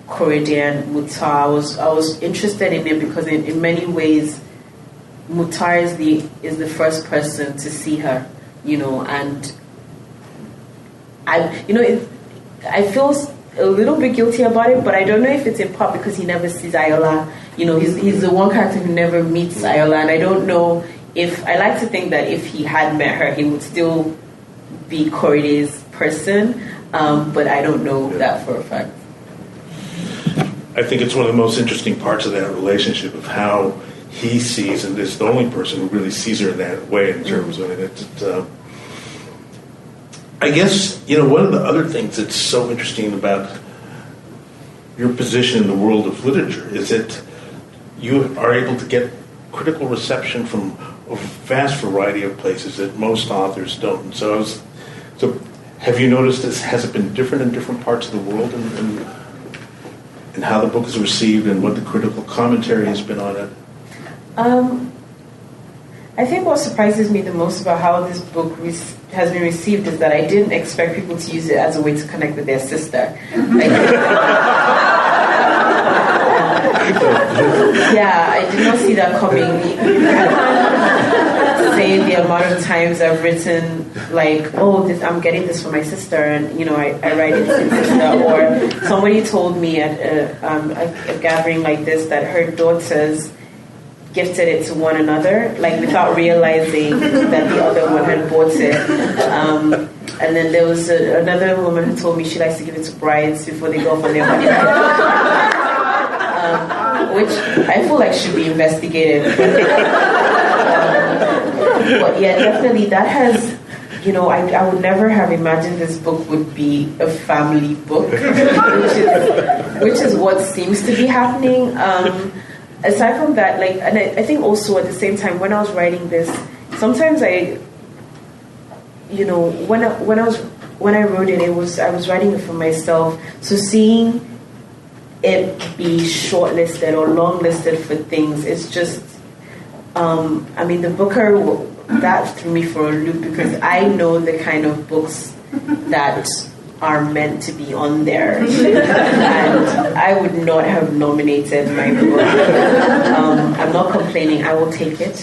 Corriday and Mutar, I was interested in it, because in many ways Mutar is the first person to see her, and I feel a little bit guilty about it, but I don't know if it's in part because he never sees Ayala. He's the one character who never meets Ayala, and I don't know if, I like to think that if he had met her, he would still be Corriday's person, but I don't know that for a fact. I think it's one of the most interesting parts of that relationship, of how he sees, and is the only person who really sees her in that way, in terms of it. I guess, one of the other things that's so interesting about your position in the world of literature is that you are able to get critical reception from a vast variety of places that most authors don't. So have you noticed this? Has it been different in different parts of the world? and how the book is received and what the critical commentary has been on it? I think what surprises me the most about how this book has been received is that I didn't expect people to use it as a way to connect with their sister. Yeah, I did not see that coming. I can't say the amount of times I've written like, oh, I'm getting this for my sister, and I write it to my sister. Or somebody told me at a gathering like this that her daughters gifted it to one another, like without realizing that the other one had bought it. And then there was another woman who told me she likes to give it to brides before they go off on their honeymoon. Which I feel like should be investigated. But yeah, definitely that has, I would never have imagined this book would be a family book, which is what seems to be happening. Aside from that, and I think also at the same time when I was writing this, sometimes when I wrote it, I was writing it for myself. So seeing it be shortlisted or longlisted for things, it's just, the Booker, that threw me for a loop because I know the kind of books that are meant to be on there, and I would not have nominated my book. I'm not complaining, I will take it.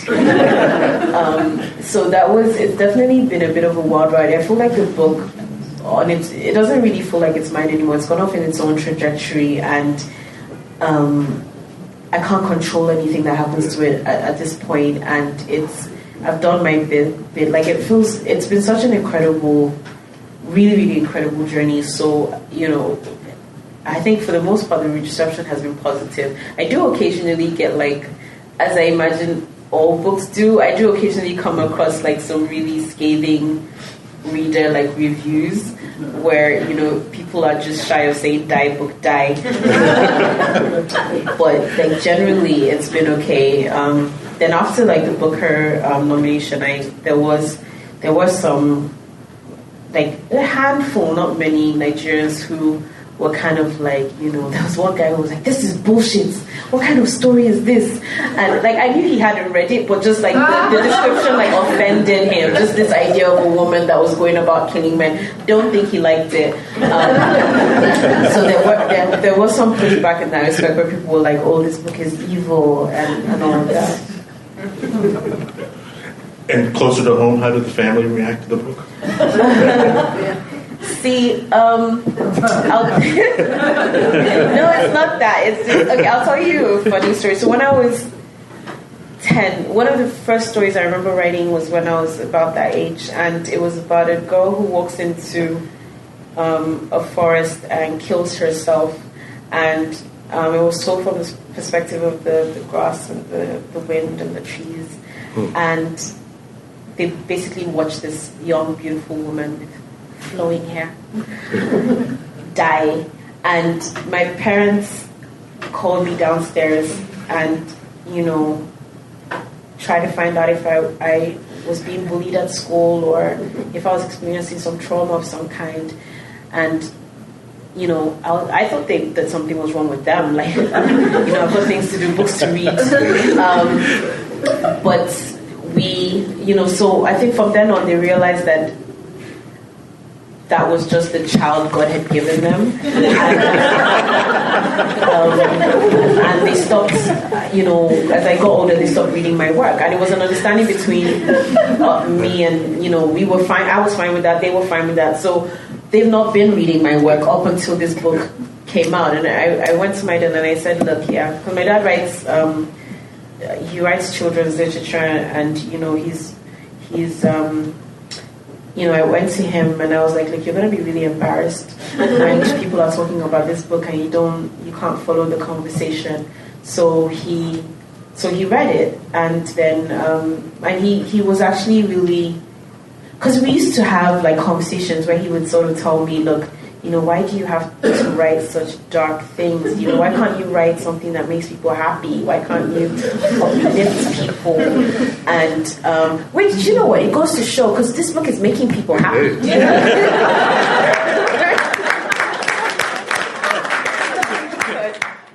So it's definitely been a bit of a wild ride. I feel like the book it doesn't really feel like it's mine anymore. It's gone off in its own trajectory, and I can't control anything that happens to it at this point, and I've done my bit. Like it's been such an incredible, really, really incredible journey. So, I think for the most part, the reception has been positive. I do occasionally get as I imagine all books do, I do occasionally come across some really scathing reader reviews where, people are just shy of saying die book die. But generally it's been okay. Then after the Booker nomination, there was some a handful, not many Nigerians who were kind of there was one guy who was like, this is bullshit, what kind of story is this? And I knew he hadn't read it, but just the description offended him, just this idea of a woman that was going about killing men. Don't think he liked it. So there was some pushback in that respect where people were like, oh, this book is evil and all of that. And closer to home, how did the family react to the book? See, no, it's not that. It's just, okay, I'll tell you a funny story. So when I was 10, one of the first stories I remember writing was when I was about that age, and it was about a girl who walks into a forest and kills herself, and it was told from the perspective of the grass and the wind and the trees, and they basically watched this young, beautiful woman with flowing hair die. And my parents called me downstairs and, try to find out if I was being bullied at school or if I was experiencing some trauma of some kind. And, I thought that something was wrong with them. I've got things to do, books to read. But so I think from then on they realized that was just the child God had given them. And they stopped, as I got older, they stopped reading my work. And it was an understanding between me and, we were fine. I was fine with that. They were fine with that. So they've not been reading my work up until this book came out. And I went to my dad and I said, look, because my dad writes, he writes children's literature, and, I went to him and I was like, look, you're going to be really embarrassed when people are talking about this book and you can't follow the conversation. So he read it, and then and he was actually really, because we used to have conversations where he would sort of tell me, look, why do you have to write such dark things? Why can't you write something that makes people happy? Why can't you uplift people? And which, what, it goes to show, because this book is making people happy.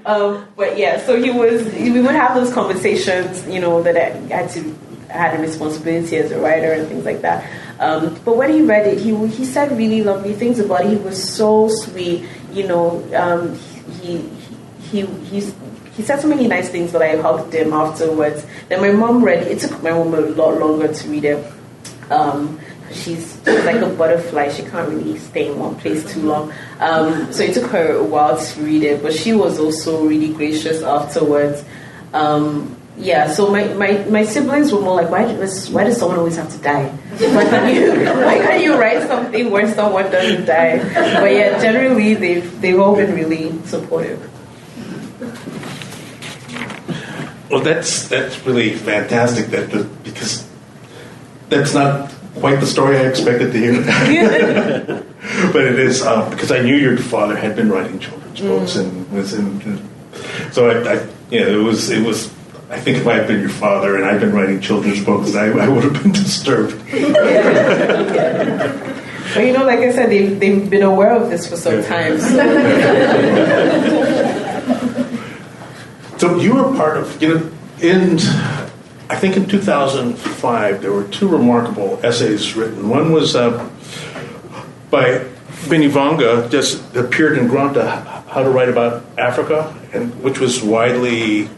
But yeah, so we would have those conversations, that I had a responsibility as a writer and things like that. But when he read it, he said really lovely things about it. He was so sweet, he said so many nice things that I hugged him afterwards. Then my mom read it. It took my mom a lot longer to read it. She's like a butterfly. She can't really stay in one place too long. So it took her a while to read it, but she was also really gracious afterwards. So my siblings were more like, why does someone always have to die? Why can't you write something where someone doesn't die? But yeah, generally they've all been really supportive. Well, that's really fantastic. Because that's not quite the story I expected to hear. But it is because I knew your father had been writing children's books and was in. So it was. I think if I had been your father and I'd been writing children's books, I would have been disturbed. But like I said, they've been aware of this for some time. So you were part of, I think in 2005, there were two remarkable essays written. One was by Benivanga, just appeared in Granta, How to Write About Africa, and which was widely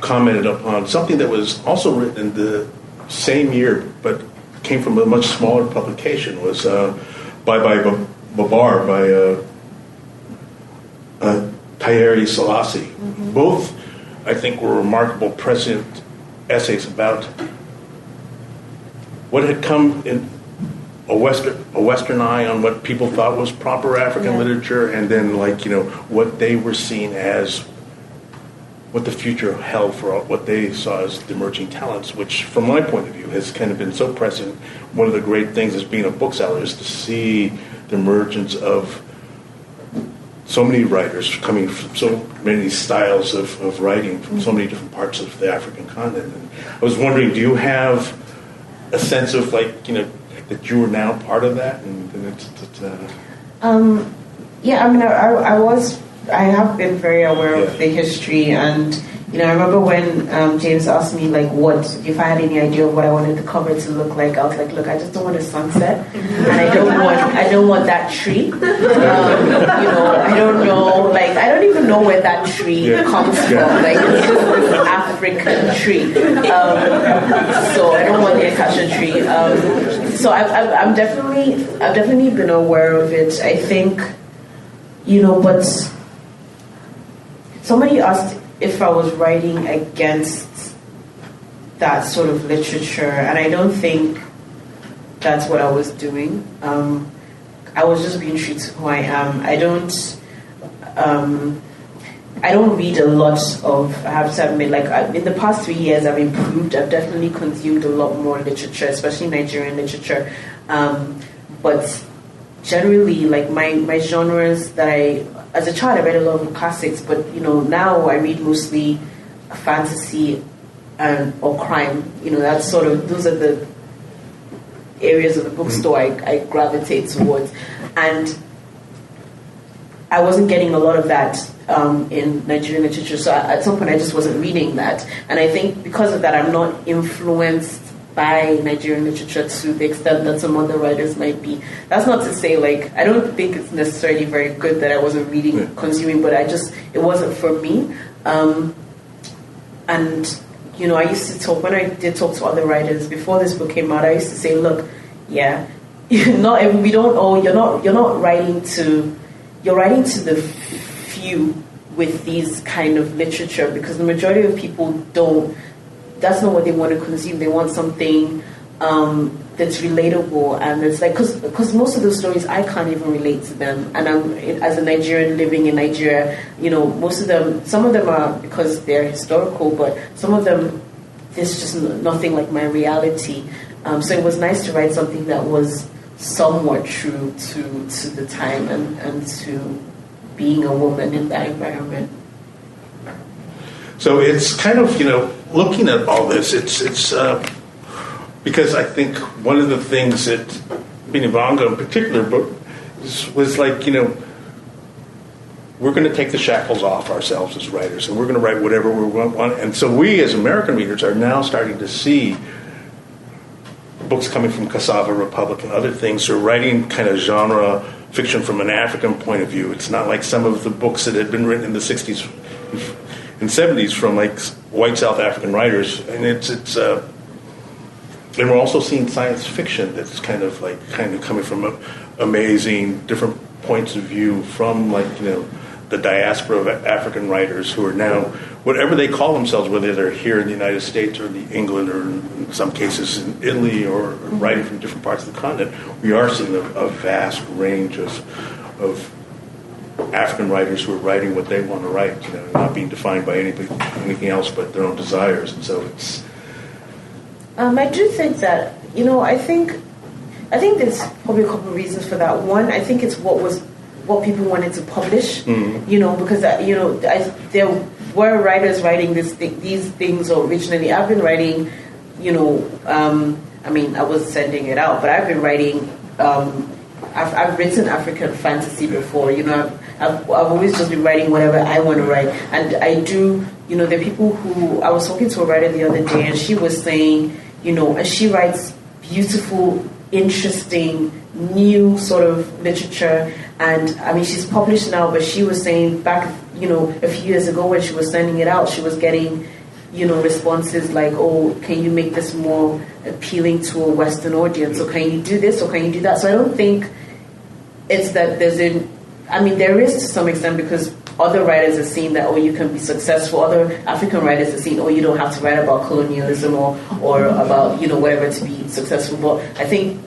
commented upon. Something that was also written in the same year, but came from a much smaller publication, was by Babar, by Tayeri Selassie. Mm-hmm. Both, I think, were remarkable prescient essays about what had come in a Western eye on what people thought was proper African literature, and then what they were seeing as what the future held for what they saw as the emerging talents, which from my point of view has kind of been so prescient. One of the great things as being a bookseller is to see the emergence of so many writers coming from so many styles of writing from so many different parts of the African continent. And I was wondering, do you have a sense of that you are now part of that? I have been very aware of the history, and I remember when James asked me what if I had any idea of what I wanted the cover to look like. I was like, look, I just don't want a sunset, and I don't want that tree. I don't know, I don't even know where that tree comes from. It's just this African tree. So I don't want the acacia tree. So I've definitely been aware of it. I think, but somebody asked if I was writing against that sort of literature, and I don't think that's what I was doing. I was just being true to who I am. I don't read a lot of, I have to admit, in the past 3 years I've improved. I've definitely consumed a lot more literature, especially Nigerian literature. But generally, my genres that as a child I read a lot of classics, but now I read mostly fantasy or crime. That's those are the areas of the bookstore I gravitate towards, and I wasn't getting a lot of that in Nigerian literature. So at some point I just wasn't reading that, and I think because of that I'm not influenced by Nigerian literature to the extent that some other writers might be. That's not to say I don't think it's necessarily very good that I wasn't reading, consuming, but it wasn't for me. And I used to talk, when I did talk to other writers before this book came out, I used to say, look, you're writing to the few with these kind of literature, because the majority of people that's not what they want to consume. They want something that's relatable, and it's because most of those stories I can't even relate to them. And I'm, as a Nigerian living in Nigeria, most of them, some of them are because they're historical, but some of them there's just nothing like my reality. So it was nice to write something that was somewhat true to the time and to being a woman in that environment. So it's kind of, looking at all this, it's because I think one of the things that Benivanga in particular was we're going to take the shackles off ourselves as writers, and we're going to write whatever we want. And so we, as American readers, are now starting to see books coming from Cassava Republic and other things who are writing kind of genre fiction from an African point of view. It's not like some of the books that had been written in the 60s and 70s from like white South African writers. And it's and we're also seeing science fiction that's kind of coming from amazing different points of view from the diaspora of African writers who are now, whatever they call themselves, whether they're here in the United States or in England or in some cases in Italy or writing from different parts of the continent, we are seeing a vast range of African writers who are writing what they want to write, not being defined by anything else but their own desires. And so it's... I do think that, I think there's probably a couple of reasons for that. One, I think it's what people wanted to publish, because there were writers writing these things originally. I've been writing, I was sending it out, but I've been writing. I've written African fantasy before. I've always just been writing whatever I want to write, and I do. There are people who I was talking to a writer the other day, and she was saying, and she writes beautiful, interesting, new sort of literature. And she's published now, but she was saying back, a few years ago when she was sending it out, she was getting, responses like, oh, can you make this more appealing to a Western audience? Or can you do this? Or can you do that? So I don't think it's that there is to some extent, because other writers are seeing that, oh, you can be successful. Other African writers are seeing, oh, you don't have to write about colonialism or about, whatever to be successful. But I think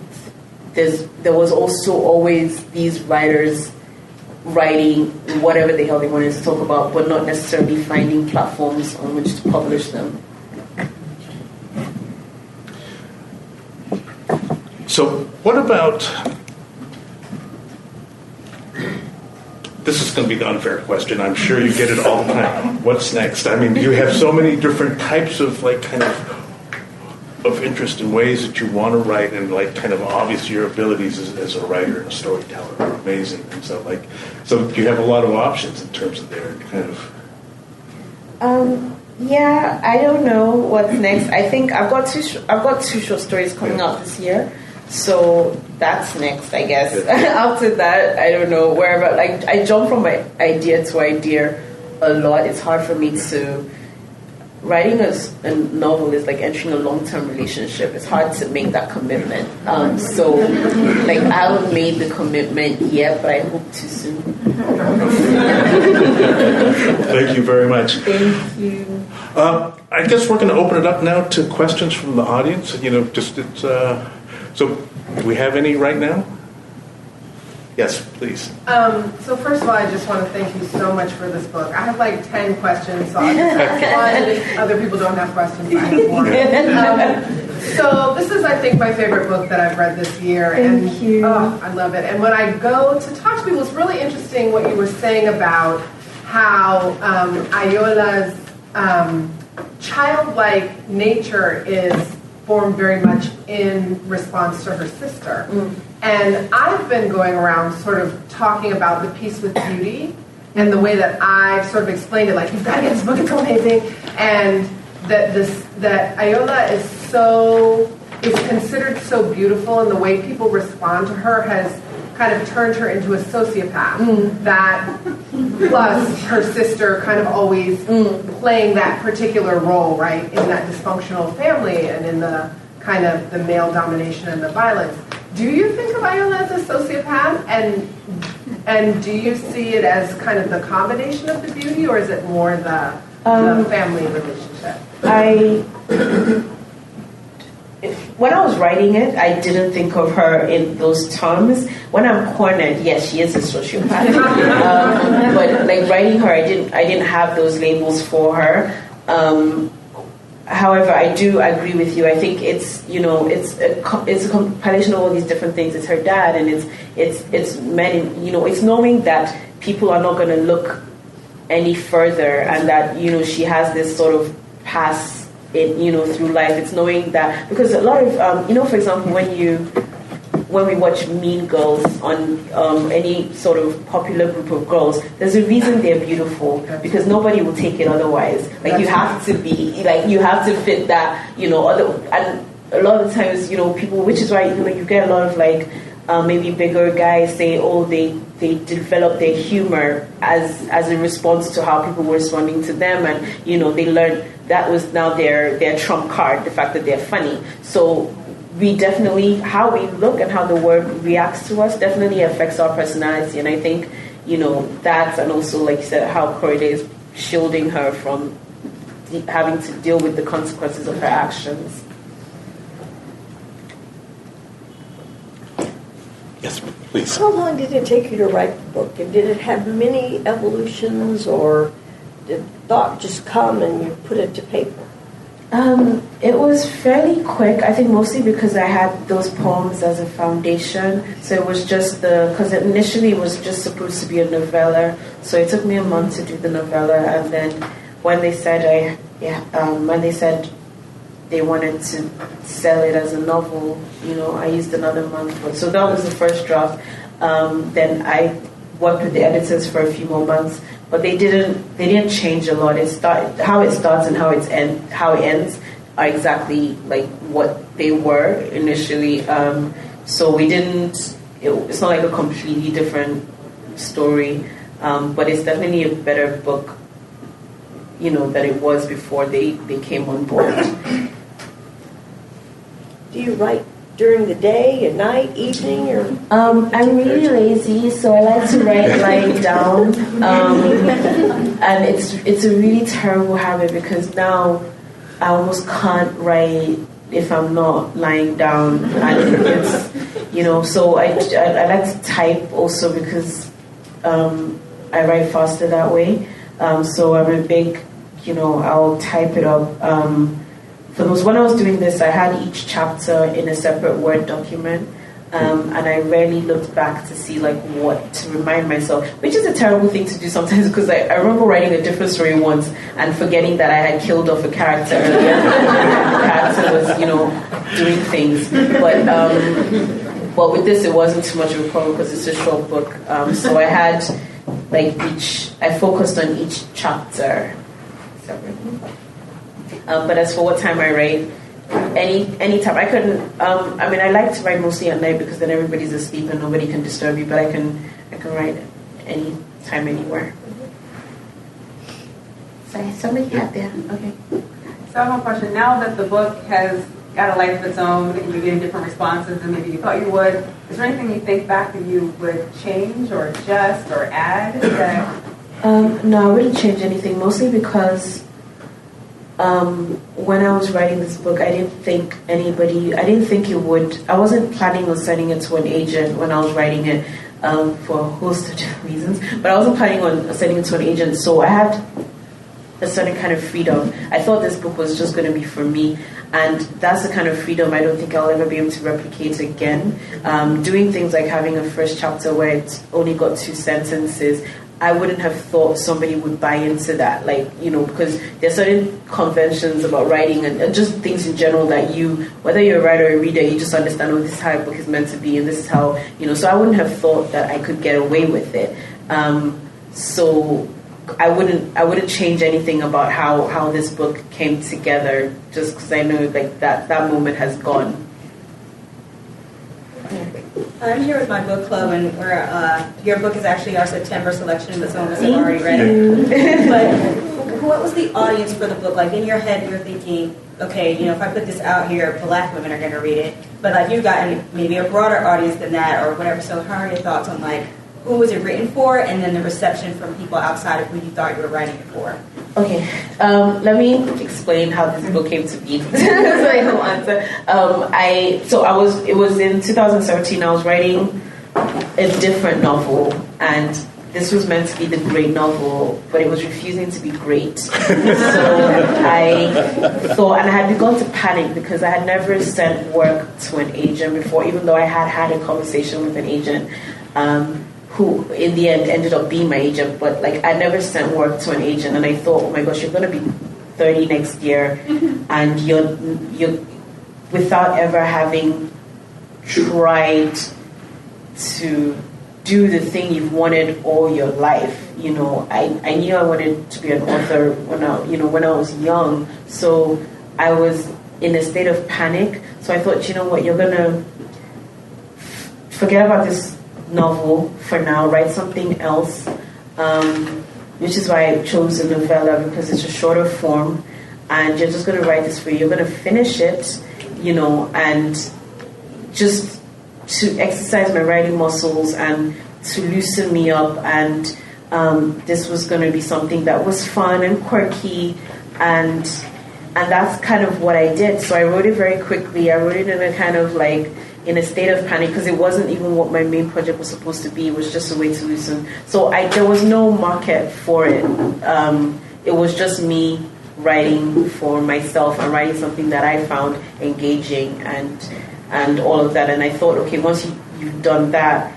there was also always these writers writing whatever the hell they wanted to talk about, but not necessarily finding platforms on which to publish them. So what about... This is going to be the unfair question. I'm sure you get it all the time. What's next? You have so many different types of of interest in ways that you want to write, and obvious your abilities as a writer and a storyteller are amazing. And so you have a lot of options in terms of their kind of... Yeah, I don't know what's next. I think I've got two short stories coming out this year. So that's next, I guess. After that, I don't know, wherever. I jump from idea to idea a lot. It's hard for me to... Writing a novel is like entering a long-term relationship. It's hard to make that commitment. So I haven't made the commitment yet, but I hope to soon. Thank you very much. Thank you. I guess we're going to open it up now to questions from the audience. So, do we have any right now? Yes, please. So first of all, I just want to thank you so much for this book. I have 10 questions, so I'll just ask one. If other people don't have questions, I have more. So this is, I think, my favorite book that I've read this year. Thank you. Oh, I love it. And when I go to talk to people, it's really interesting what you were saying about how Ayola's childlike nature is formed very much in response to her sister. And I've been going around sort of talking about the piece with beauty and the way that I've sort of explained it, you've got to get this book, it's amazing. And that Ayola is considered so beautiful, and the way people respond to her has kind of turned her into a sociopath. That plus her sister kind of always playing that particular role, right, in that dysfunctional family and in the kind of the male domination and the violence. Do you think of Ayola as a sociopath, and do you see it as kind of the combination of the beauty, or is it more the family relationship? When I was writing it, I didn't think of her in those terms. When I'm cornered, yes, she is a sociopath. But writing her, I didn't have those labels for her. However, I do agree with you. I think it's a compilation of all these different things. It's her dad, and it's many. It's knowing that people are not going to look any further, and that she has this sort of pass through life. It's knowing that, because a lot of for example, when when we watch Mean Girls on any sort of popular group of girls, there's a reason they're beautiful, because nobody will take it otherwise. Like, you have to be, like, you have to fit that, and a lot of times, people, which is why, you get a lot of, like, maybe bigger guys say, they develop their humor as a response to how people were responding to them, and they learned that was now their trump card, the fact that they're funny. So we definitely, how we look and how the world reacts to us definitely affects our personality, and I think that, and also, like you said, how Korede is shielding her from having to deal with the consequences of her actions. Yes, please. How long did it take you to write the book? And did it have many evolutions, or did thought just come and you put it to paper? It was fairly quick, I think, mostly because I had those poems as a foundation. So it was just because initially it was just supposed to be a novella. So it took me a month to do the novella, and then when they said they wanted to sell it as a novel, I used another month. So that was the first draft. Then I worked with the editors for a few more months, but they didn't change a lot. How it starts and how it ends are exactly like what they were initially. So we didn't. It's not like a completely different story, but it's definitely a better book, that it was before they came on board. Do you write during the day, at night, evening, or? I'm really lazy, so I like to write lying down. And it's a really terrible habit, because now I almost can't write if I'm not lying down. And it's, so I like to type also, because I write faster that way. So I'm a big, I'll type it up. When I was doing this, I had each chapter in a separate Word document, and I rarely looked back to see what to remind myself, which is a terrible thing to do sometimes, because I remember writing a different story once and forgetting that I had killed off a character earlier. The character was, doing things, but with this it wasn't too much of a problem because it's a short book. So I had I focused on each chapter separately. But as for what time I write, any time. I couldn't. I like to write mostly at night, because then everybody's asleep and nobody can disturb you. But I can write any time, anywhere. Sorry, somebody had there. Okay. So I have one question. Now that the book has got a life of its own, and you're getting different responses than maybe you thought you would, is there anything you think back that you would change or adjust or add? No, I wouldn't change anything. Mostly because. When I was writing this book, I didn't think it would. I wasn't planning on sending it to an agent when I was writing it, for a host of different reasons. But I wasn't planning on sending it to an agent, so I had a certain kind of freedom. I thought this book was just going to be for me, and that's the kind of freedom I don't think I'll ever be able to replicate again. Doing things like having a first chapter where it's only got 2 sentences, I wouldn't have thought somebody would buy into that, because there's certain conventions about writing and just things in general that whether you're a writer or a reader, you just understand, this is how a book is meant to be, and this is how, so I wouldn't have thought that I could get away with it. So I wouldn't change anything about how this book came together, just because I know that moment has gone. I'm here with my book club, and your book is actually our September selection, but some of us have already read it. But what was the audience for the book? In your head, you're thinking, okay, if I put this out here, Black women are going to read it. But you've got maybe a broader audience than that, or whatever. So how are your thoughts on who was it written for, and then the reception from people outside of who you thought you were writing it for? Okay, let me explain how this book came to be. So I will answer. It was in 2017. I was writing a different novel, and this was meant to be the great novel, but it was refusing to be great. So I thought, and I had begun to panic because I had never sent work to an agent before, even though I had a conversation with an agent. Who in the end ended up being my agent, but I never sent work to an agent, and I thought, oh my gosh, you're going to be 30 next year, and you're without ever having tried to do the thing you've wanted all your life. You know, I knew I wanted to be an author when I was young. So I was in a state of panic. So I thought, you know what, you're gonna forget about this novel for now, write something else. Which is why I chose a novella, because it's a shorter form, and you're just gonna write this for you. You're gonna finish it, you know, and just to exercise my writing muscles and to loosen me up. And this was going to be something that was fun and quirky, and that's kind of what I did. So I wrote it very quickly. I wrote it in a kind of like in a state of panic, because it wasn't even what my main project was supposed to be. It was just a way to loosen. So there was no market for it. It was just me writing for myself and writing something that I found engaging and all of that. And I thought, okay, once you've done that,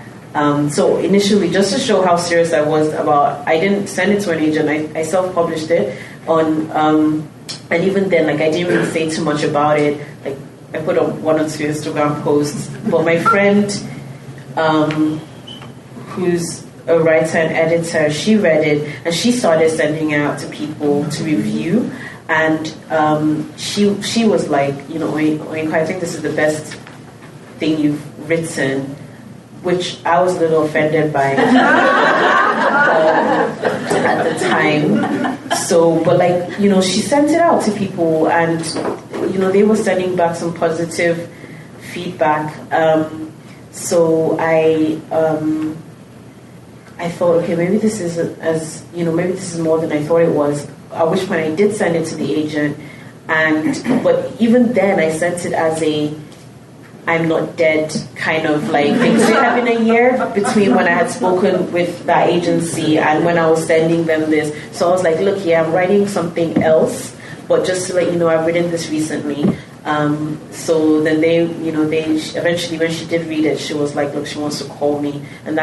so initially, just to show how serious I was about, I didn't send it to an agent. I self-published it on, and even then, like, I didn't really say too much about it. Like, I put up 1 or 2 Instagram posts, but my friend, who's a writer and editor, she read it and she started sending it out to people to review. And she was like, you know, Oyinkan, I think this is the best thing you've written, which I was a little offended by at the time. So, but like, you know, she sent it out to people, and you know, they were sending back some positive feedback. So I thought, okay, maybe this is maybe this is more than I thought it was. At which point I did send it to the agent, but even then I sent it as a I'm not dead kind of like thing. So it had been a year between when I had spoken with that agency and when I was sending them this. So I was like, look, yeah, I'm writing something else, but just to let you know, I've written this recently. So then they eventually, when she did read it, she was like, look, she wants to call me, and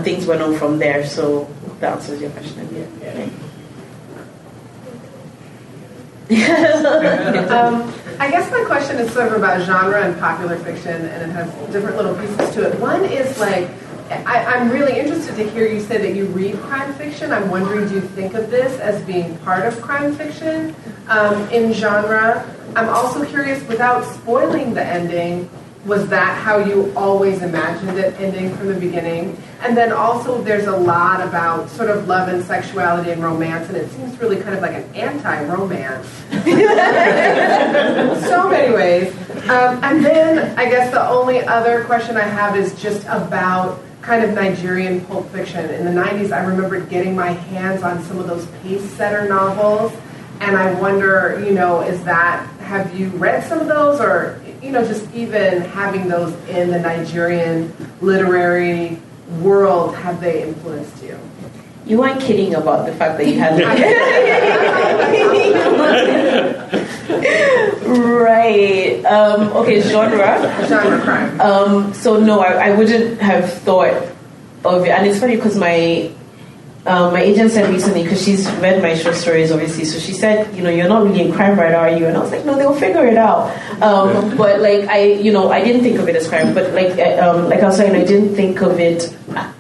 things went on from there. So that answers your question. Yeah. I guess my question is sort of about genre and popular fiction, and it has different little pieces to it. One is like, I'm really interested to hear you say that you read crime fiction. I'm wondering, do you think of this as being part of crime fiction in genre? I'm also curious, without spoiling the ending, was that how you always imagined it ending from the beginning? And then also there's a lot about sort of love and sexuality and romance, and it seems really kind of like an anti-romance. So many ways. And then I guess the only other question I have is just about kind of Nigerian pulp fiction. In the 90s, I remember getting my hands on some of those pace-setter novels, and I wonder, have you read some of those, or just even having those in the Nigerian literary world, have they influenced you? You weren't kidding about the fact that you had right. Okay, genre crime. So no, I wouldn't have thought of it, and it's funny because my agent said recently, because she's read my short stories, obviously, so she said, you're not really a crime writer, are you? And I was like, no, they'll figure it out. But like, I didn't think of it as crime, but like I was saying, I didn't think of it,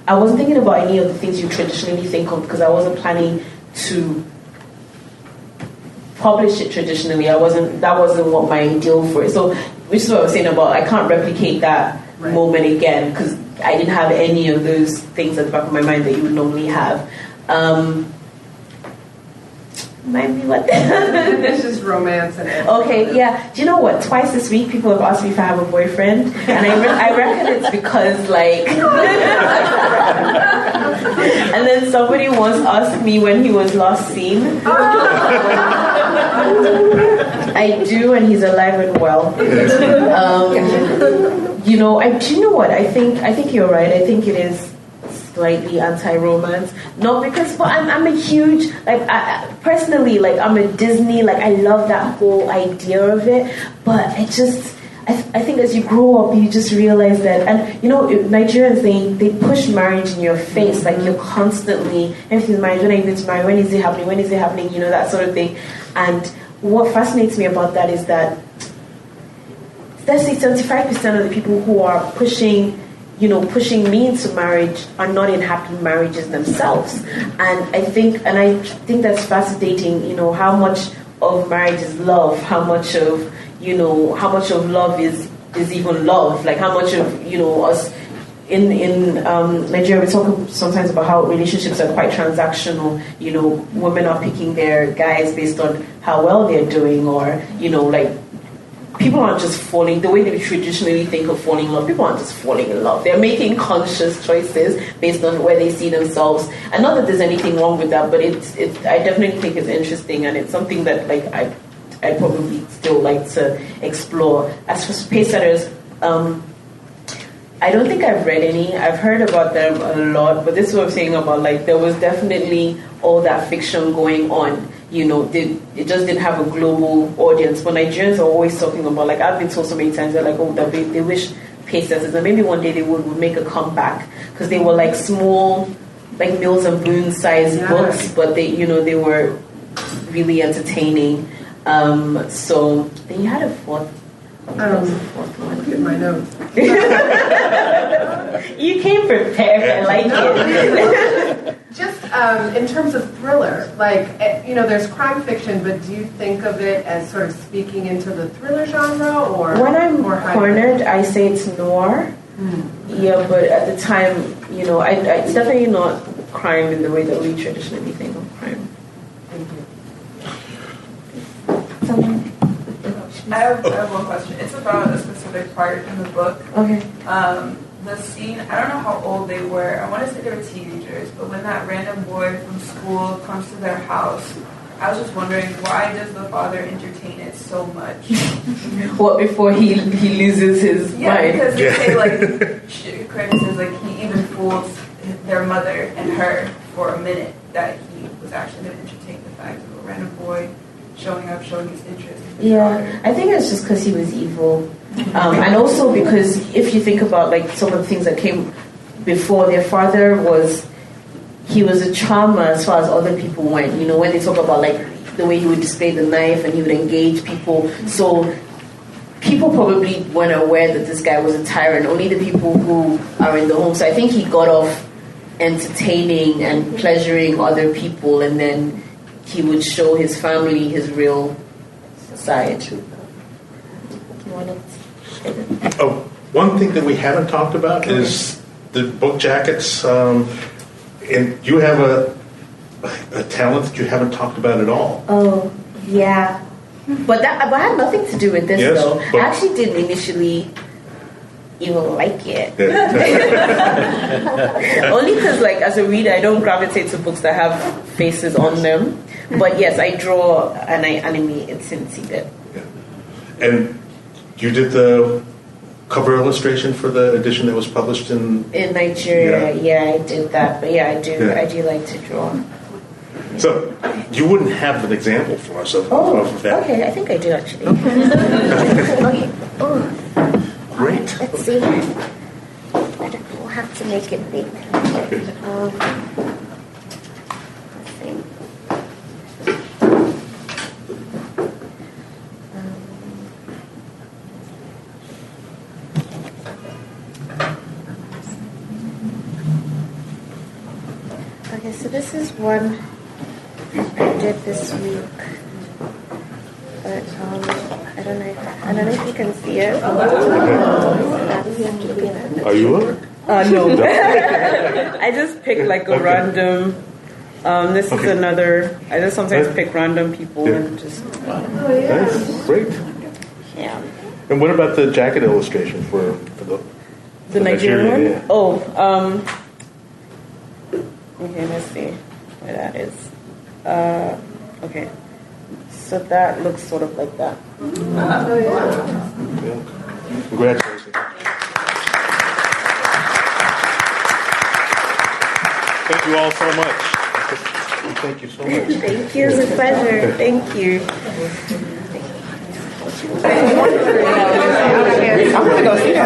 I wasn't thinking about any of the things you traditionally think of, because I wasn't planning to publish it traditionally. That wasn't what my ideal for it. So, which is what I was saying about, I can't replicate that moment again, because I didn't have any of those things at the back of my mind that you would normally have. Remind me what? It's just romance and it. Okay, yeah. Do you know what? Twice this week, people have asked me if I have a boyfriend, and I reckon it's because like. And then somebody once asked me when he was last seen. I do, and he's alive and well. Do you know what? I think you're right. I think it is slightly anti-romance. Not because, but I'm a huge, personally, I'm a Disney, I love that whole idea of it. But I think as you grow up, you just realize that, and Nigerians, they push marriage in your face, you're constantly, everything's marriage, when are you going to marry, when is it happening, that sort of thing. And what fascinates me about that is that let's say 75% of the people who are pushing me into marriage are not in happy marriages themselves. And I think that's fascinating, how much of marriage is love, how much of love is even love, like how much of, us in Nigeria, we talk sometimes about how relationships are quite transactional. Women are picking their guys based on how well they're doing, or, like, people aren't just falling, the way they traditionally think of falling in love, people aren't just falling in love. They're making conscious choices based on where they see themselves. And not that there's anything wrong with that, but I definitely think it's interesting, and it's something that, like, I'd probably still like to explore. As for pace setters, I don't think I've read any. I've heard about them a lot, but this is what I'm saying about, like, there was definitely all that fiction going on. It just didn't have a global audience. But Nigerians are always talking about, like, I've been told so many times, they're like, that they wish pace setters, and maybe one day they would make a comeback, because they were like small, like Mills and Boone sized books, but they were really entertaining. So then you had a fourth. One. Look at my notes. You came prepared. I like it. Just in terms of thriller, like, there's crime fiction, but do you think of it as sort of speaking into the thriller genre, or when I'm cornered, I say it's noir. Yeah, but at the time, it's definitely not crime in the way that we traditionally think of crime. Thank you. I have one question. It's about a specific part in the book. Okay. The scene, I don't know how old they were. I want to say they were teenagers, but when that random boy from school comes to their house, I was just wondering, why does the father entertain it so much? What, before he loses his mind? Yeah, because they say, like, Curtis says, like, he even fools their mother and her for a minute that he was actually going to entertain the fact of a random boy showing up, showing his interest in his daughter. I think it's just because he was evil. And also because if you think about, like, some of the things that came before, their father he was a charmer as far as other people went. When they talk about, like, the way he would display the knife and he would engage people. So people probably weren't aware that this guy was a tyrant. Only the people who are in the home. So I think he got off entertaining and pleasuring other people, and then he would show his family his real side. One thing that we haven't talked about is the book jackets. And you have a talent that you haven't talked about at all. Oh, yeah. But that had nothing to do with this, though. I actually didn't initially even like it. Only because, like, as a reader, I don't gravitate to books that have faces on them. But yes, I draw and I animate. It's it. Yeah. And you did the cover illustration for the edition that was published in Nigeria. Yeah, I did that. But yeah, I do like to draw. So you wouldn't have an example for us of that? Okay, I think I do actually. Okay. Oh. Great. Let's see. We'll have to make it big. Let's see. Okay, so this is one I did this week. But I don't know if you can see it. Are you up? No. I just picked like a random. This is another. I just sometimes pick random people and just. Nice. Great. Yeah. And what about the jacket illustration for the Nigerian one? Yeah. Oh. Okay, let's see where that is. Okay. So that looks sort of like that. Yeah. Congratulations. Thank you all so much. Thank you so much. Thank you. It's a pleasure. Thank you. I'm going to go see that.